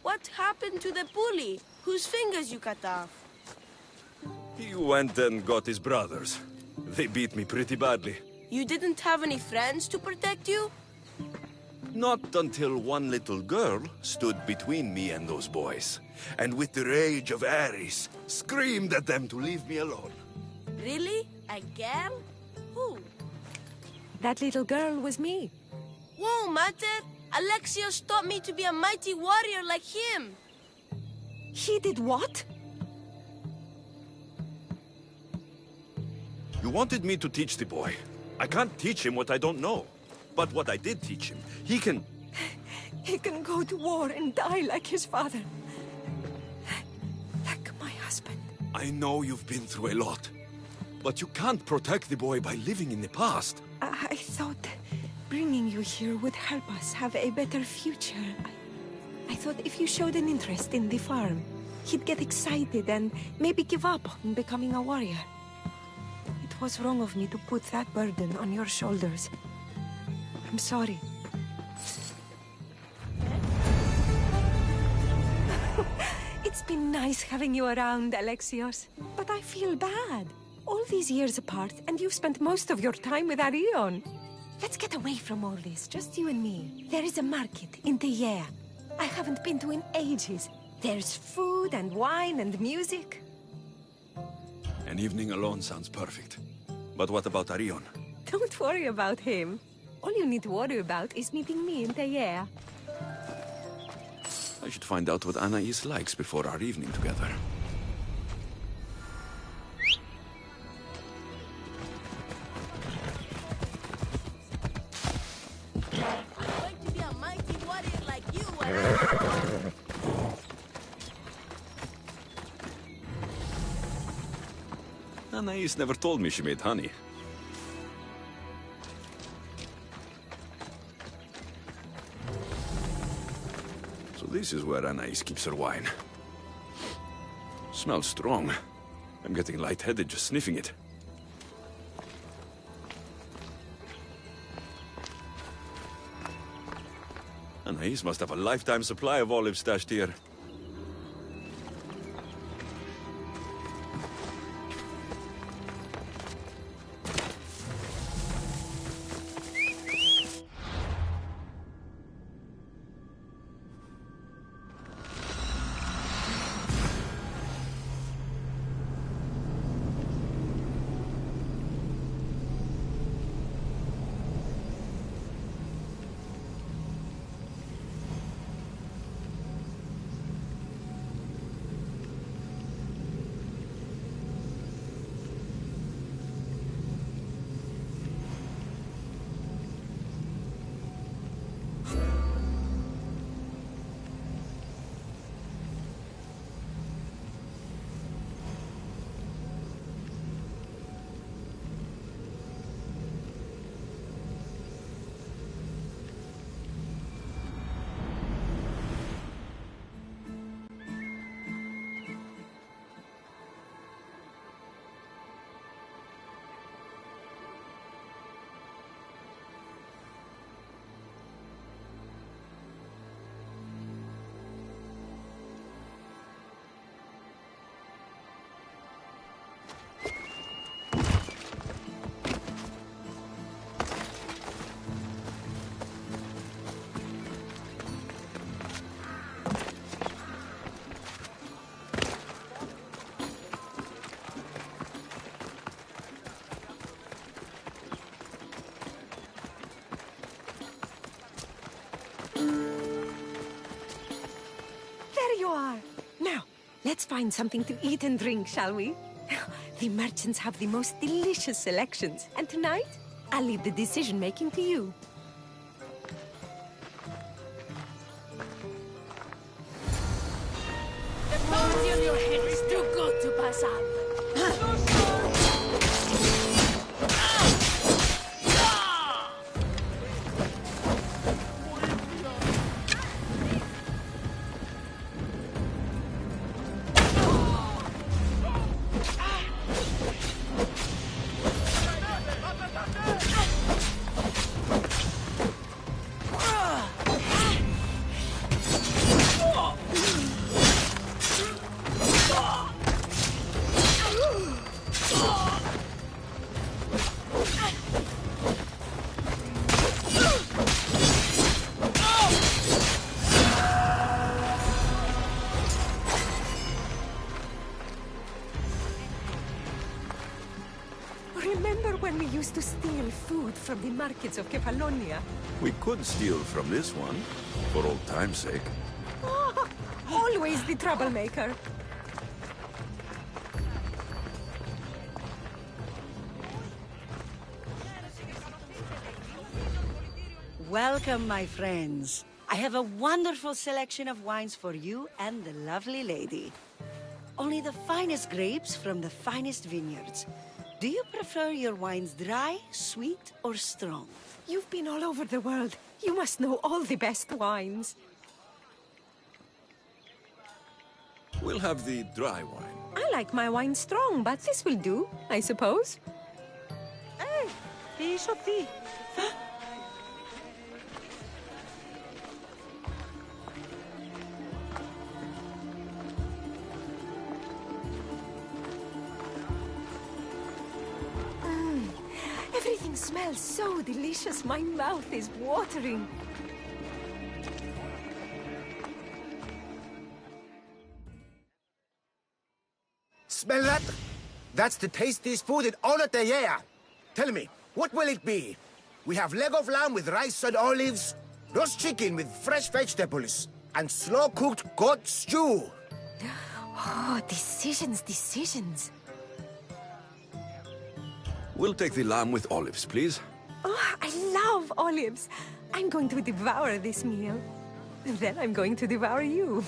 K: What happened to the bully whose fingers you cut off?
B: He went and got his brothers. They beat me pretty badly.
K: You didn't have any friends to protect you?
B: Not until one little girl stood between me and those boys, and with the rage of Ares, screamed at them to leave me alone.
K: Really? A girl? Who?
J: That little girl was me.
K: Whoa, Mater! Alexios taught me to be a mighty warrior like him!
J: He did what?
B: You wanted me to teach the boy. I can't teach him what I don't know. But what I did teach him, he can...
J: He can go to war and die like his father. Like my husband.
B: I know you've been through a lot. But you can't protect the boy by living in the past.
J: I thought bringing you here would help us have a better future. I thought if you showed an interest in the farm, he'd get excited and maybe give up on becoming a warrior. It was wrong of me to put that burden on your shoulders. I'm sorry. It's been nice having you around, Alexios. But I feel bad. All these years apart, and you've spent most of your time with Arion. Let's get away from all this, just you and me. There is a market in Teia. I haven't been to in ages. There's food and wine and music.
B: An evening alone sounds perfect. But what about Arion?
J: Don't worry about him. All you need to worry about is meeting me in Teia.
B: I should find out what Anais likes before our evening together.
K: I'm going to be a mighty warrior like you when
B: Anais never told me she made honey. So this is where Anais keeps her wine. Smells strong. I'm getting lightheaded just sniffing it. Anais must have a lifetime supply of olives stashed here.
J: Let's find something to eat and drink, shall we? The merchants have the most delicious selections, and tonight, I'll leave the decision-making to you.
G: The party on your head is too good to pass up.
J: Remember when we used to steal food from the markets of Kefalonia?
B: We could steal from this one, for old time's sake.
J: Oh, always the troublemaker.
L: Welcome, my friends. I have a wonderful selection of wines for you and the lovely lady. Only the finest grapes from the finest vineyards. Do you prefer your wines dry, sweet, or strong?
J: You've been all over the world. You must know all the best wines.
B: We'll have the dry wine.
J: I like my wine strong, but this will do, I suppose.
L: Hey, fish of tea.
J: Everything smells so delicious. My mouth is watering.
M: Smell that? That's the tastiest food in all of the year. Tell me, what will it be? We have leg of lamb with rice and olives, roast chicken with fresh vegetables, and slow-cooked goat stew.
J: Oh, decisions.
B: We'll take the lamb with olives, please.
J: Oh, I love olives. I'm going to devour this meal. Then I'm going to devour you.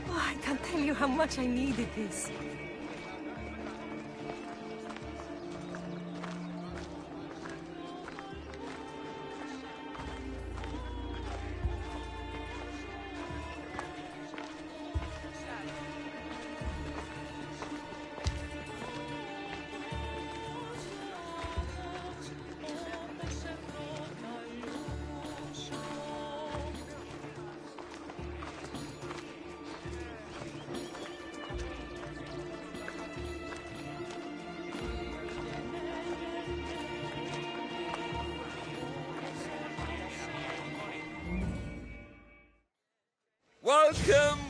J: I can't tell you how much I needed this.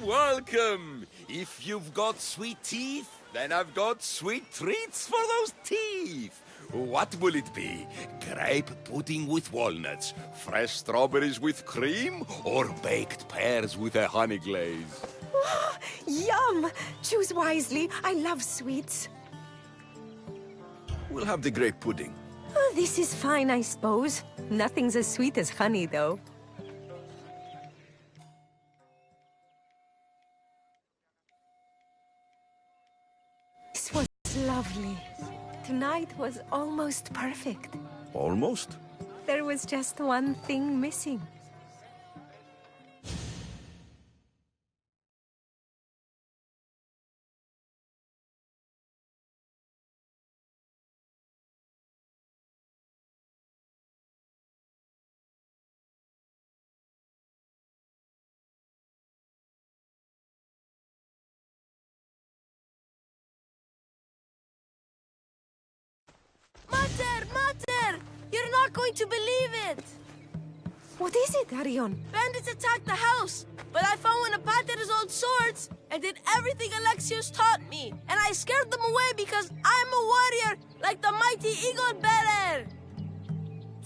N: Welcome! If you've got sweet teeth, then I've got sweet treats for those teeth. What will it be? Grape pudding with walnuts, fresh strawberries with cream, or baked pears with a honey glaze?
J: Oh, yum! Choose wisely. I love sweets.
B: We'll have the grape pudding.
J: Oh, this is fine, I suppose. Nothing's as sweet as honey, though. This was lovely. Tonight was almost perfect.
B: Almost?
J: There was just one thing missing.
K: Mater! You're not going to believe it!
J: What is it, Arion?
K: Bandits attacked the house, but I found one of Pater's old swords and did everything Alexios taught me. And I scared them away because I'm a warrior, like the mighty eagle bearer.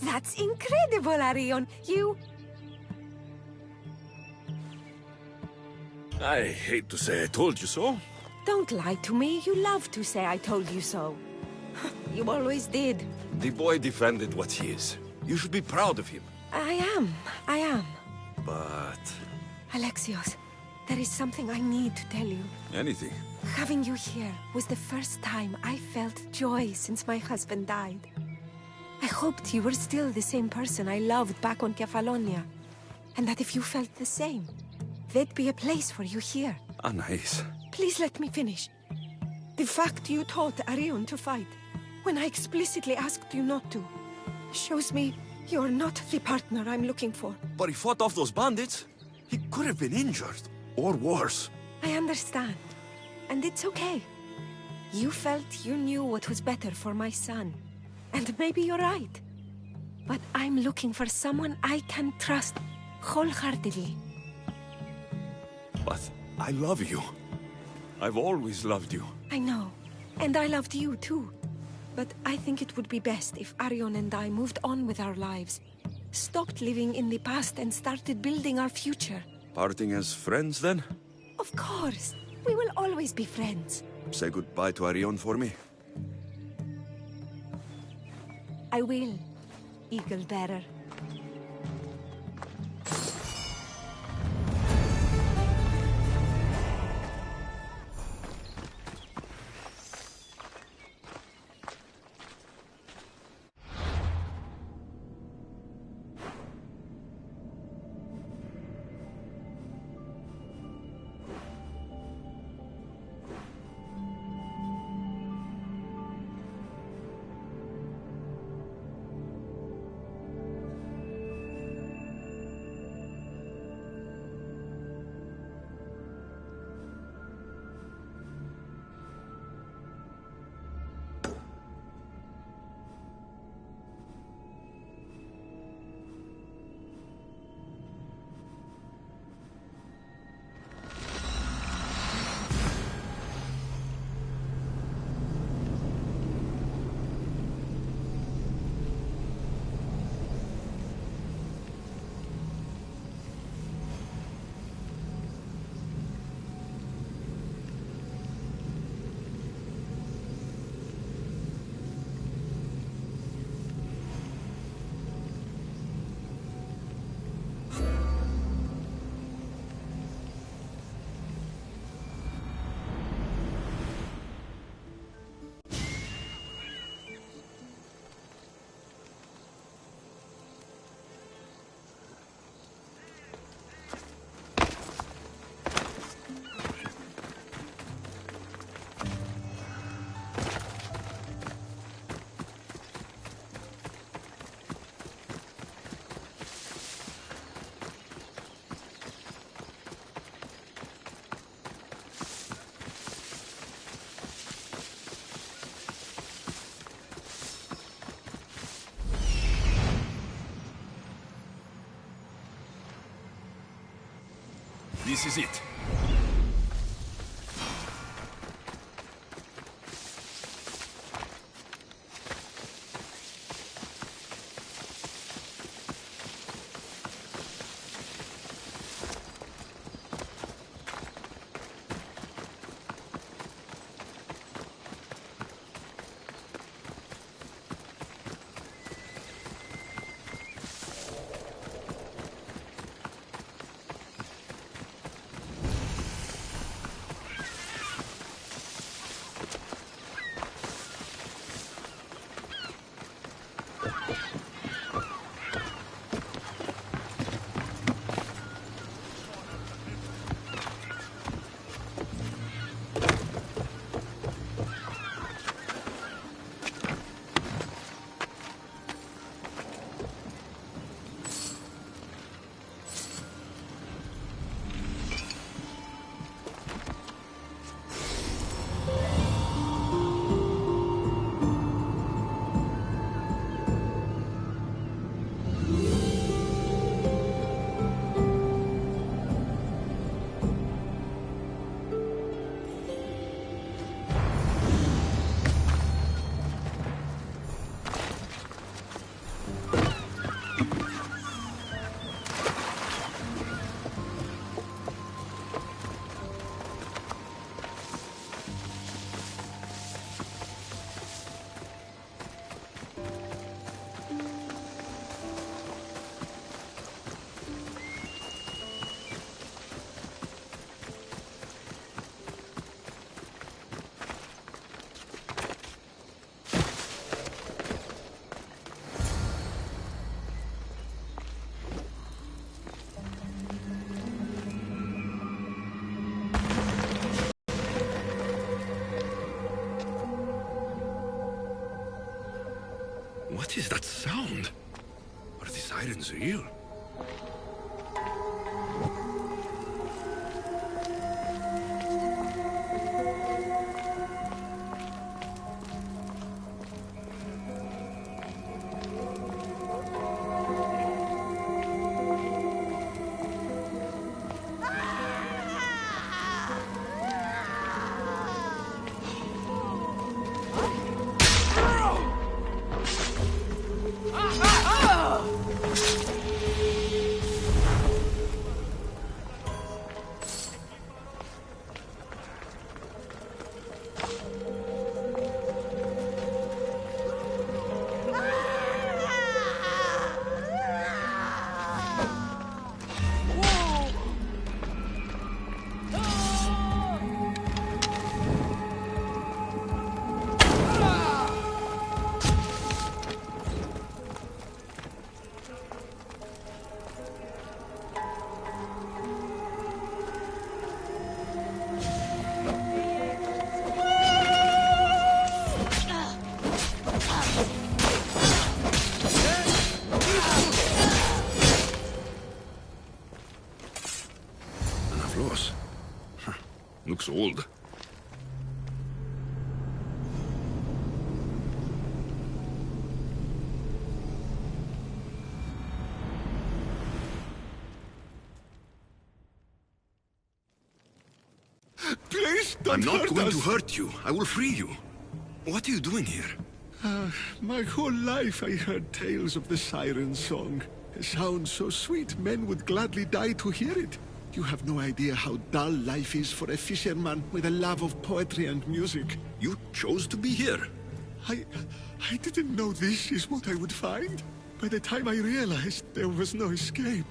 J: That's incredible, Arion. You...
B: I hate to say I told you so.
J: Don't lie to me. You love to say I told you so. You always did.
B: The boy defended what he is. You should be proud of him.
J: I am.
B: But...
J: Alexios, there is something I need to tell you.
B: anything.
J: Having you here was the first time I felt joy since my husband died. I hoped you were still the same person I loved back on Kefalonia. And that if you felt the same, there'd be a place for you here.
B: Anais.
J: Please let me finish. The fact you taught Arion to fight, when I explicitly asked you not to, shows me you're not the partner I'm looking for.
B: But he fought off those bandits. He could have been injured. Or worse.
J: I understand. And it's okay. You felt you knew what was better for my son. And maybe you're right. But I'm looking for someone I can trust wholeheartedly.
B: But I love you. I've always loved you.
J: I know. And I loved you too. But I think it would be best if Arion and I moved on with our lives. Stopped living in the past and started building our future.
B: Parting as friends, then?
J: Of course. We will always be friends.
B: Say goodbye to Arion for me.
J: I will, Eagle Bearer.
B: This is it. What is that sound? Are the sirens real? Looks old.
I: Please don't
B: I'm not
I: hurt
B: going
I: us.
B: to hurt you. I will free you. What are you doing here?
I: My whole life I heard tales of the siren song. A sound so sweet men would gladly die to hear it. You have no idea how dull life is for a fisherman with a love of poetry and music.
B: You chose to be here.
I: I didn't know this is what I would find. By the time I realized there was no escape.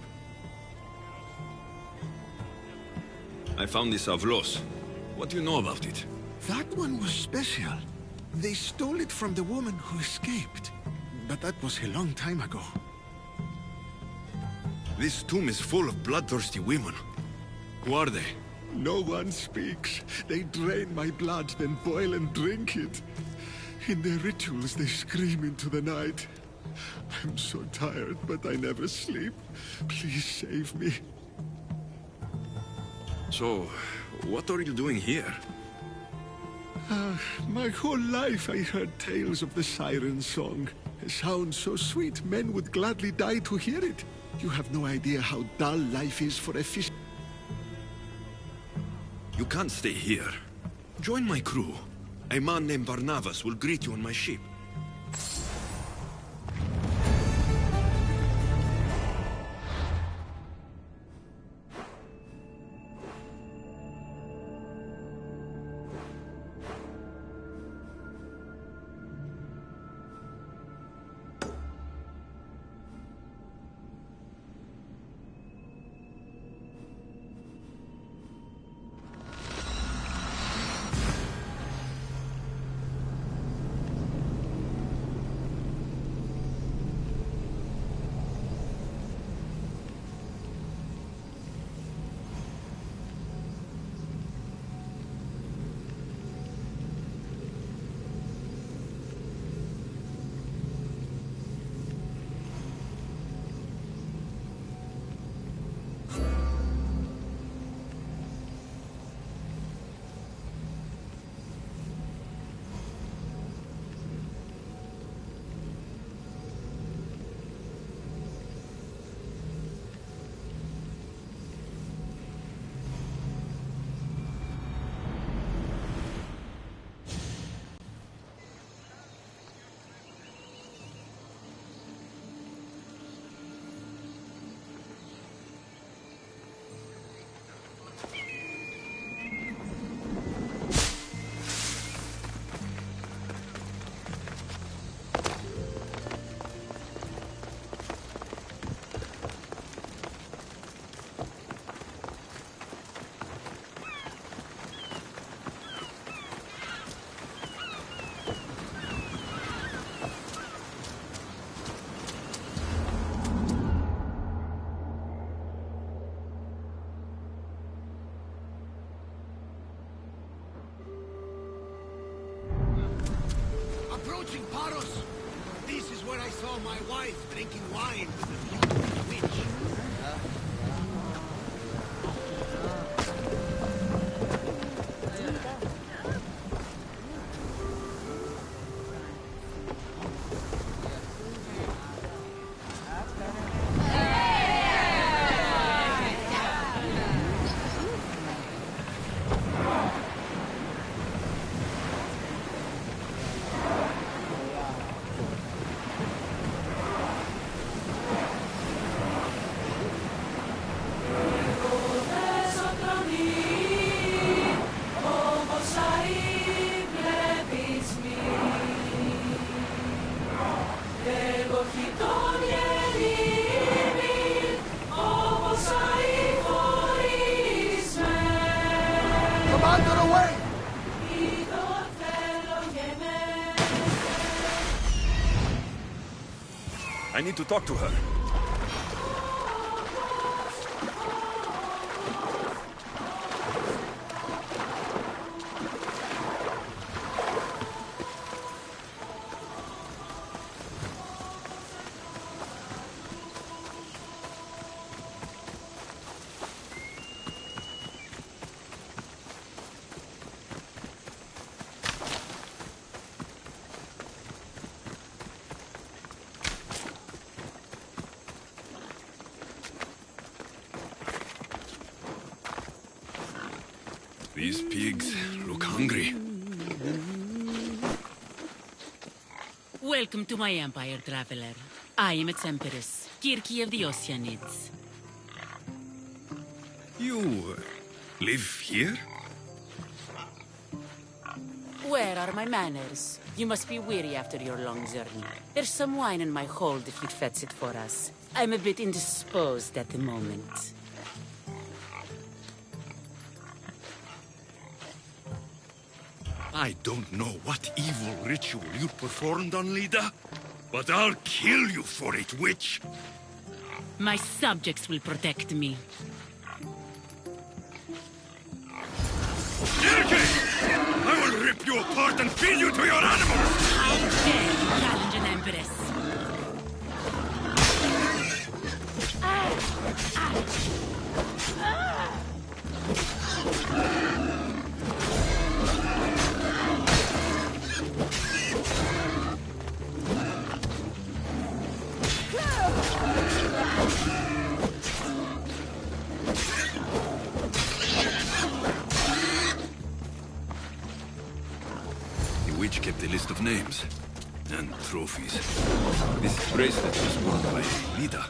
B: I found this Avlos. What do you know about it?
I: That one was special. They stole it from the woman who escaped. But that was a long time ago.
B: This tomb is full of bloodthirsty women. Who are they?
I: No one speaks. They drain my blood, then boil and drink it. In their rituals, they scream into the night. I'm so tired, but I never sleep. Please save me.
B: So, what are you doing here?
I: My whole life I heard tales of the siren song. A sound so sweet men would gladly die to hear it. You have no idea how dull life is for a fish.
B: can't stay here. Join my crew. A man named Barnabas will greet you on my ship.
F: Approaching Paros! This is where I saw my wife drinking wine with the beautiful witch.
B: I need to talk to her. These pigs look hungry.
O: Welcome to my empire, traveler. I am its empress, Kirki of the Oceanids.
B: You live here?
O: Where are my manners? You must be weary after your long journey. There's some wine in my hold if you'd fetch it for us. I'm a bit indisposed at the moment.
B: I don't know what evil ritual you performed on Lida, but I'll kill you for it, witch!
O: My subjects will protect me.
B: I will rip you apart and feed you to your animals!
O: How dare you challenge an empress?
B: the list of names and trophies. This bracelet was worn by Lida.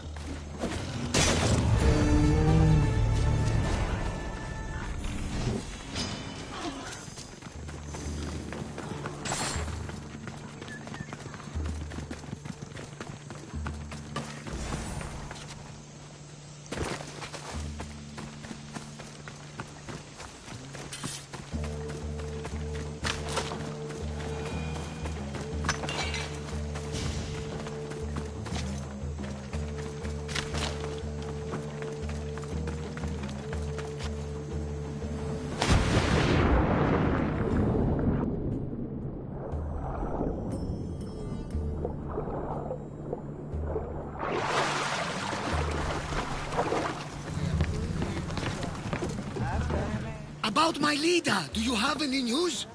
F: About my leader, do you have any news?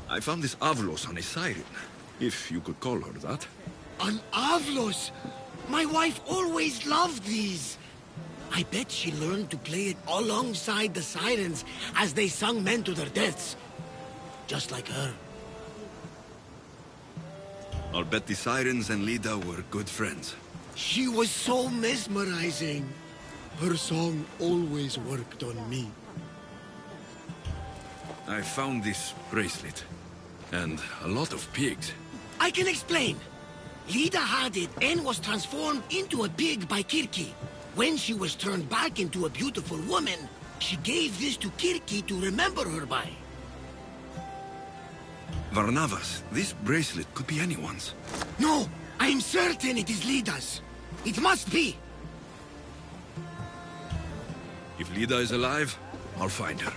B: I found this Avlos on a siren, if you could call her that.
F: An Avlos! My wife always loved these. I bet she learned to play it alongside the sirens as they sung men to their deaths. Just like her.
B: I'll bet the sirens and Lida were good friends.
F: She was so mesmerizing. Her song always worked on me.
B: I found this bracelet. And a lot of pigs.
F: I can explain. Lida had it and was transformed into a pig by Kirki. When she was turned back into a beautiful woman, she gave this to Kirki to remember her by.
B: Varnavas, this bracelet could be anyone's.
F: No, I'm certain it is Lida's. It must be.
B: If Lida is alive, I'll find her.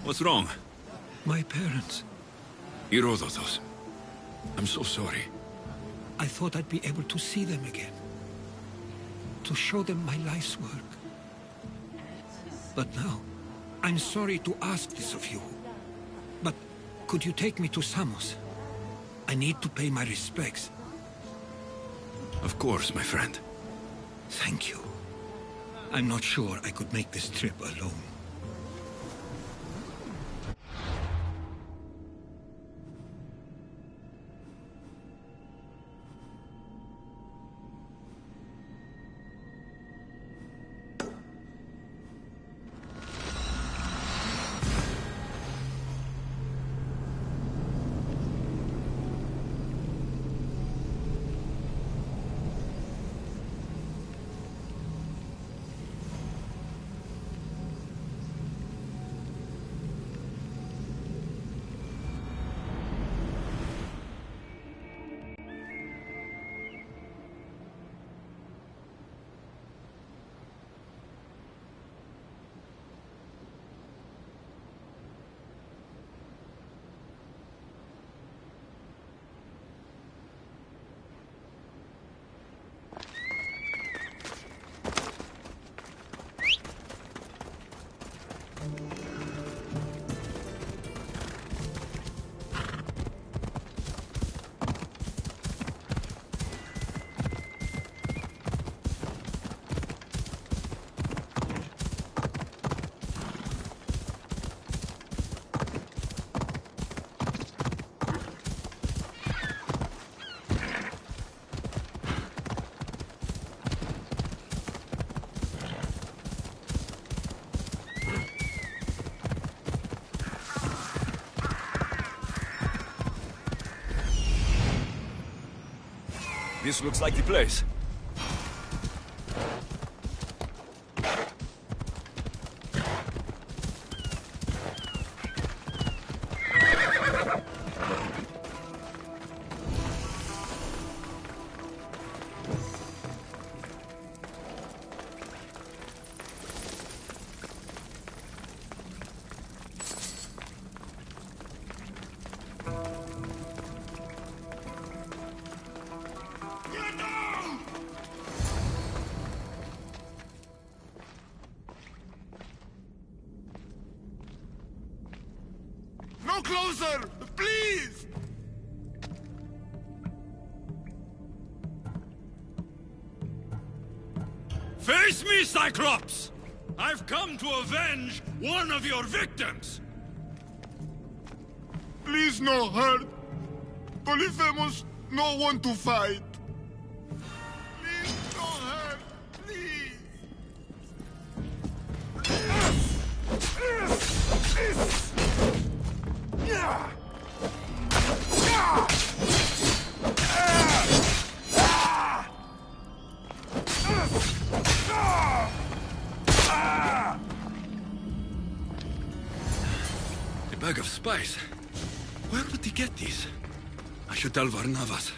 B: What's wrong?
P: My parents.
B: Herodotos. I'm so sorry.
P: I thought I'd be able to see them again. To show them my life's work. But now, I'm sorry to ask this of you. But could you take me to Samos? I need to pay my respects.
B: Of course, my friend.
P: Thank you. I'm not sure I could make this trip alone.
B: This looks like the place.
I: No closer! Please!
Q: Face me, Cyclops! I've come to avenge one of your victims!
I: Please no hurt. Polyphemus no want to fight. Please no hurt, please.
B: A bag of spice? Where would he get these? I should tell Varnavas.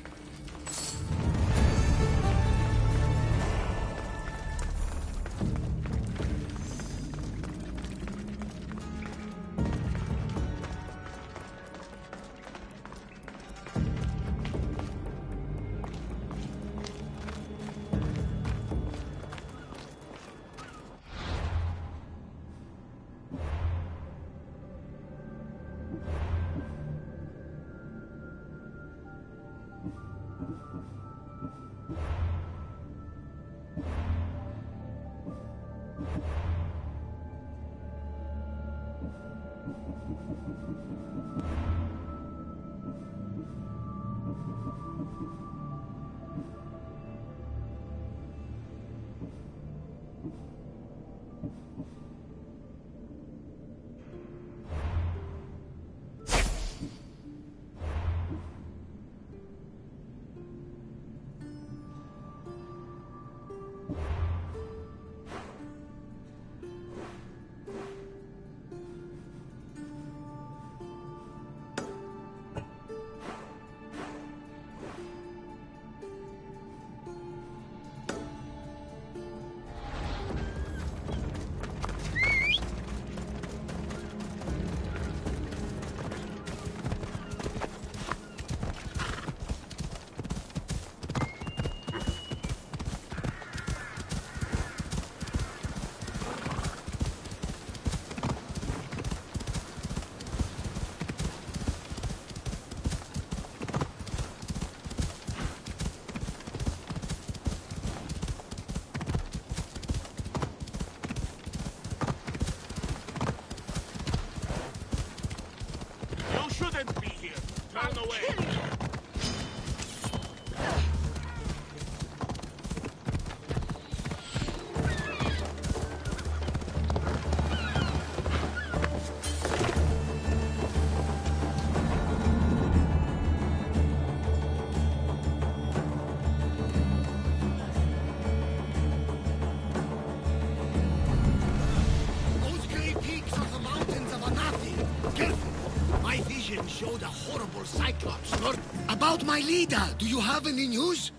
F: Showed a horrible Cyclops, Lord. About my leader, do you have any news?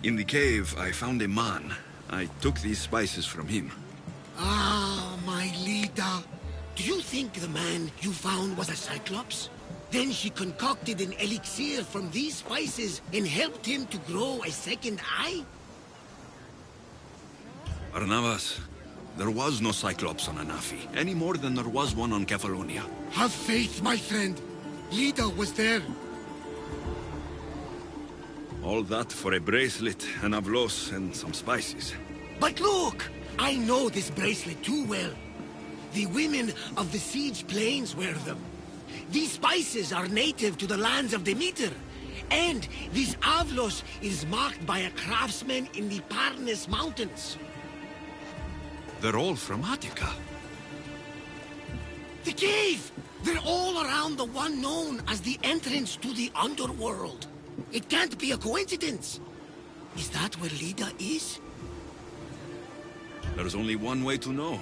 B: In the cave, I found a man. I took these spices from him.
F: Ah, my leader. Do you think the man you found was a Cyclops? Then she concocted an elixir from these spices and helped him to grow a second eye?
B: Barnabas, there was no Cyclops on Anafi, any more than there was one on Kefalonia.
F: Have faith, my friend. Lida was there.
B: All that for a bracelet, an avlos, and some spices.
F: But look! I know this bracelet too well. The women of the Siege Plains wear them. These spices are native to the lands of Demeter. And this avlos is marked by a craftsman in the Parnes Mountains.
B: They're all from Attica.
F: The cave! They're all around the one known as the entrance to the underworld. It can't be a coincidence. Is that where Lida is?
B: There's only one way to know.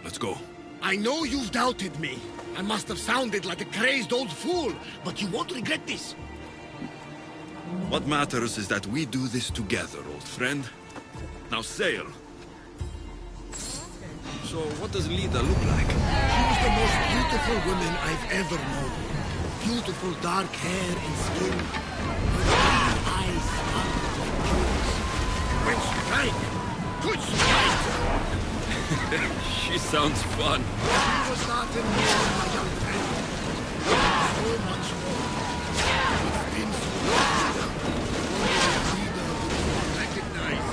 B: Let's go.
F: I know you've doubted me. I must have sounded like a crazed old fool, but you won't regret this.
B: What matters is that we do this together, old friend. Now sail. So, what does Lida look like?
F: She was the most beautiful woman I've ever known. Beautiful dark hair and skin. Her green eyes sparkled like jewels. When she drank, good sight!
B: She sounds fun.
F: She was not in more, my young friend. So much more. It's been so long. Only Lida would even recognize.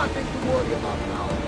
M: nothing to worry about now.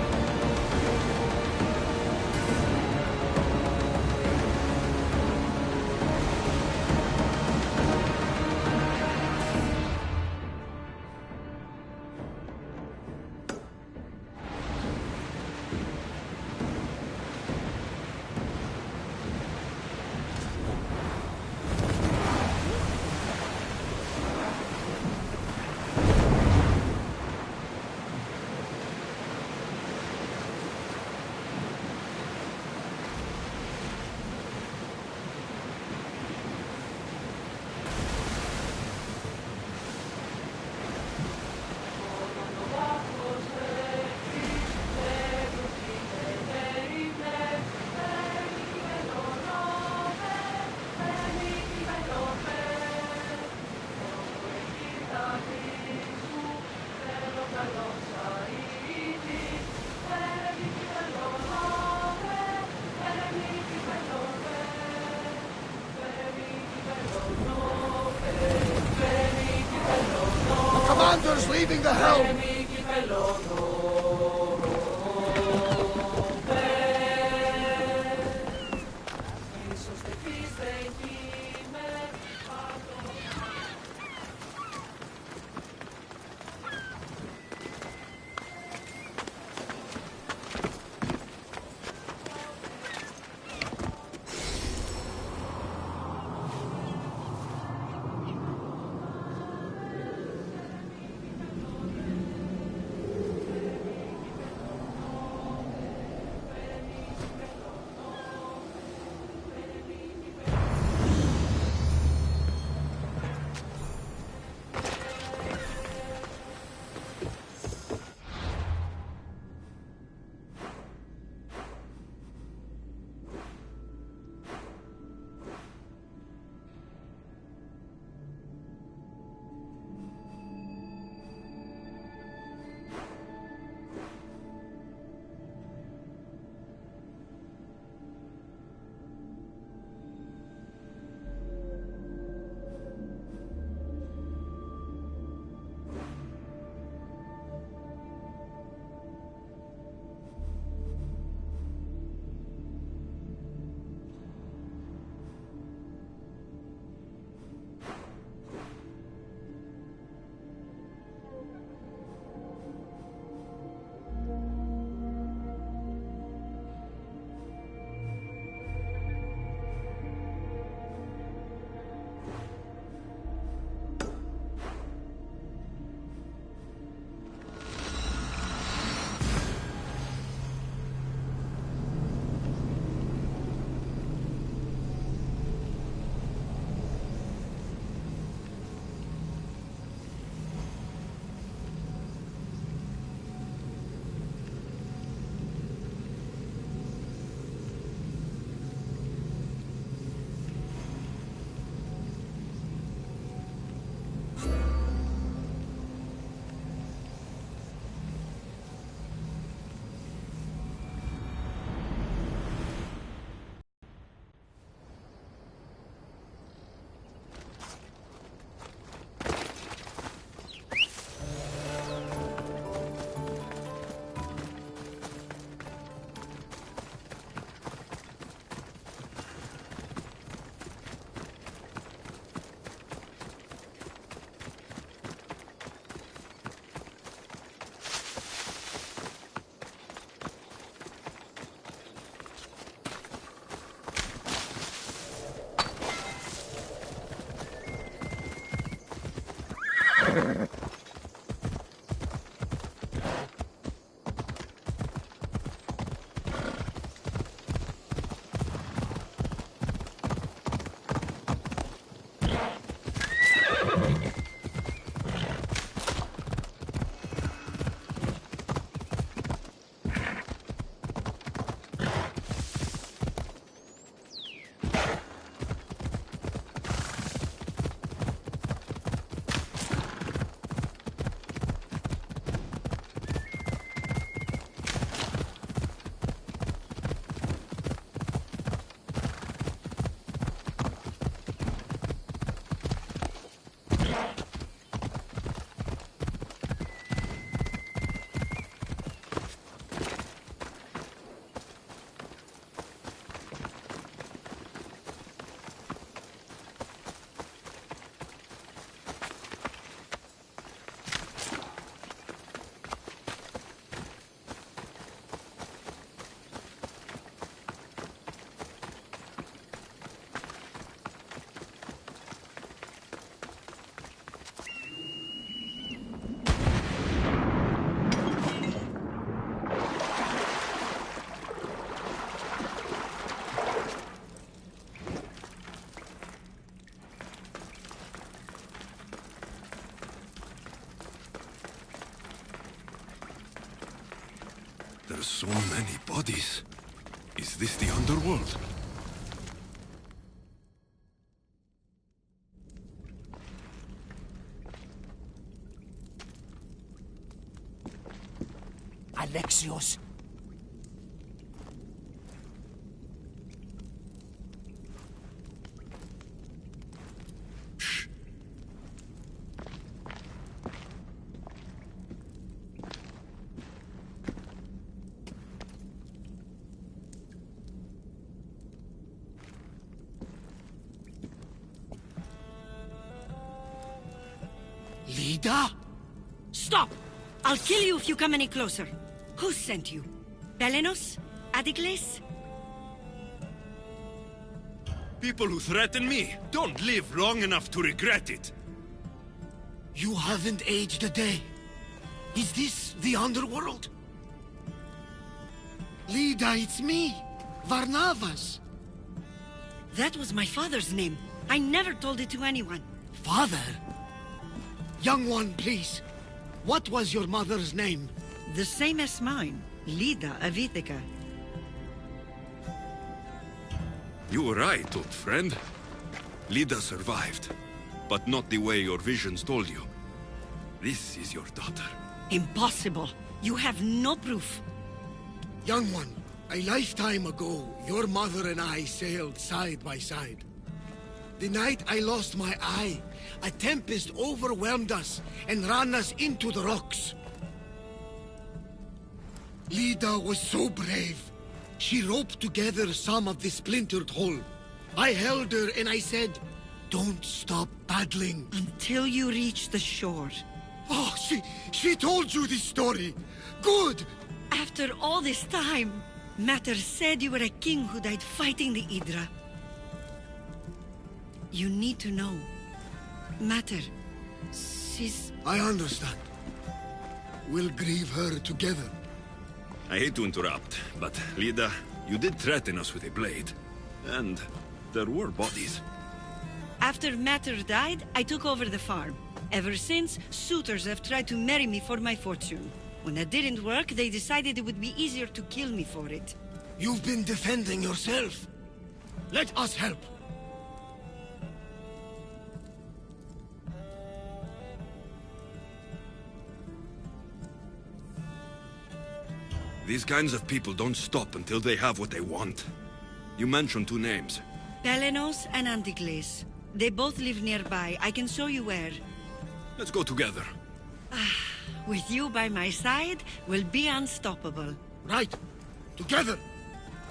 F: Commander's leaving the helm!
B: So many bodies. Is this the underworld?
F: Alexios. Lida?
L: Stop! I'll kill you if you come any closer. Who sent you? Belenos? Adikles?
Q: People who threaten me don't live long enough to regret it.
F: You haven't aged a day. Is this the underworld? Lida, it's me, Varnavas.
L: That was my father's name. I never told it to anyone.
F: Father? Young one, please. What was your mother's name?
L: The same as mine. Lida Avitica.
B: You were right, old friend. Lida survived, but not the way your visions told you. This is your daughter.
L: Impossible. You have no proof.
F: Young one, a lifetime ago, your mother and I sailed side by side. The night I lost my eye, a tempest overwhelmed us and ran us into the rocks. Lida was so brave. She roped together some of the splintered hull. I held her and I said, "Don't stop paddling."
L: Until you reach the shore.
F: Oh, she told you this story. Good!
L: After all this time, Mater said you were a king who died fighting the Hydra. You need to know. Mater, she's...
F: I understand. We'll grieve her together.
B: I hate to interrupt, but Lida, you did threaten us with a blade. And there were bodies.
L: After Mater died, I took over the farm. Ever since, suitors have tried to marry me for my fortune. When that didn't work, they decided it would be easier to kill me for it.
F: You've been defending yourself. Let us help.
B: These kinds of people don't stop until they have what they want. You mentioned two names.
L: Belenos and Antikles. They both live nearby. I can show you where.
B: Let's go together.
L: With you by my side, we'll be unstoppable.
F: Right. Together.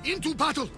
F: Into battle.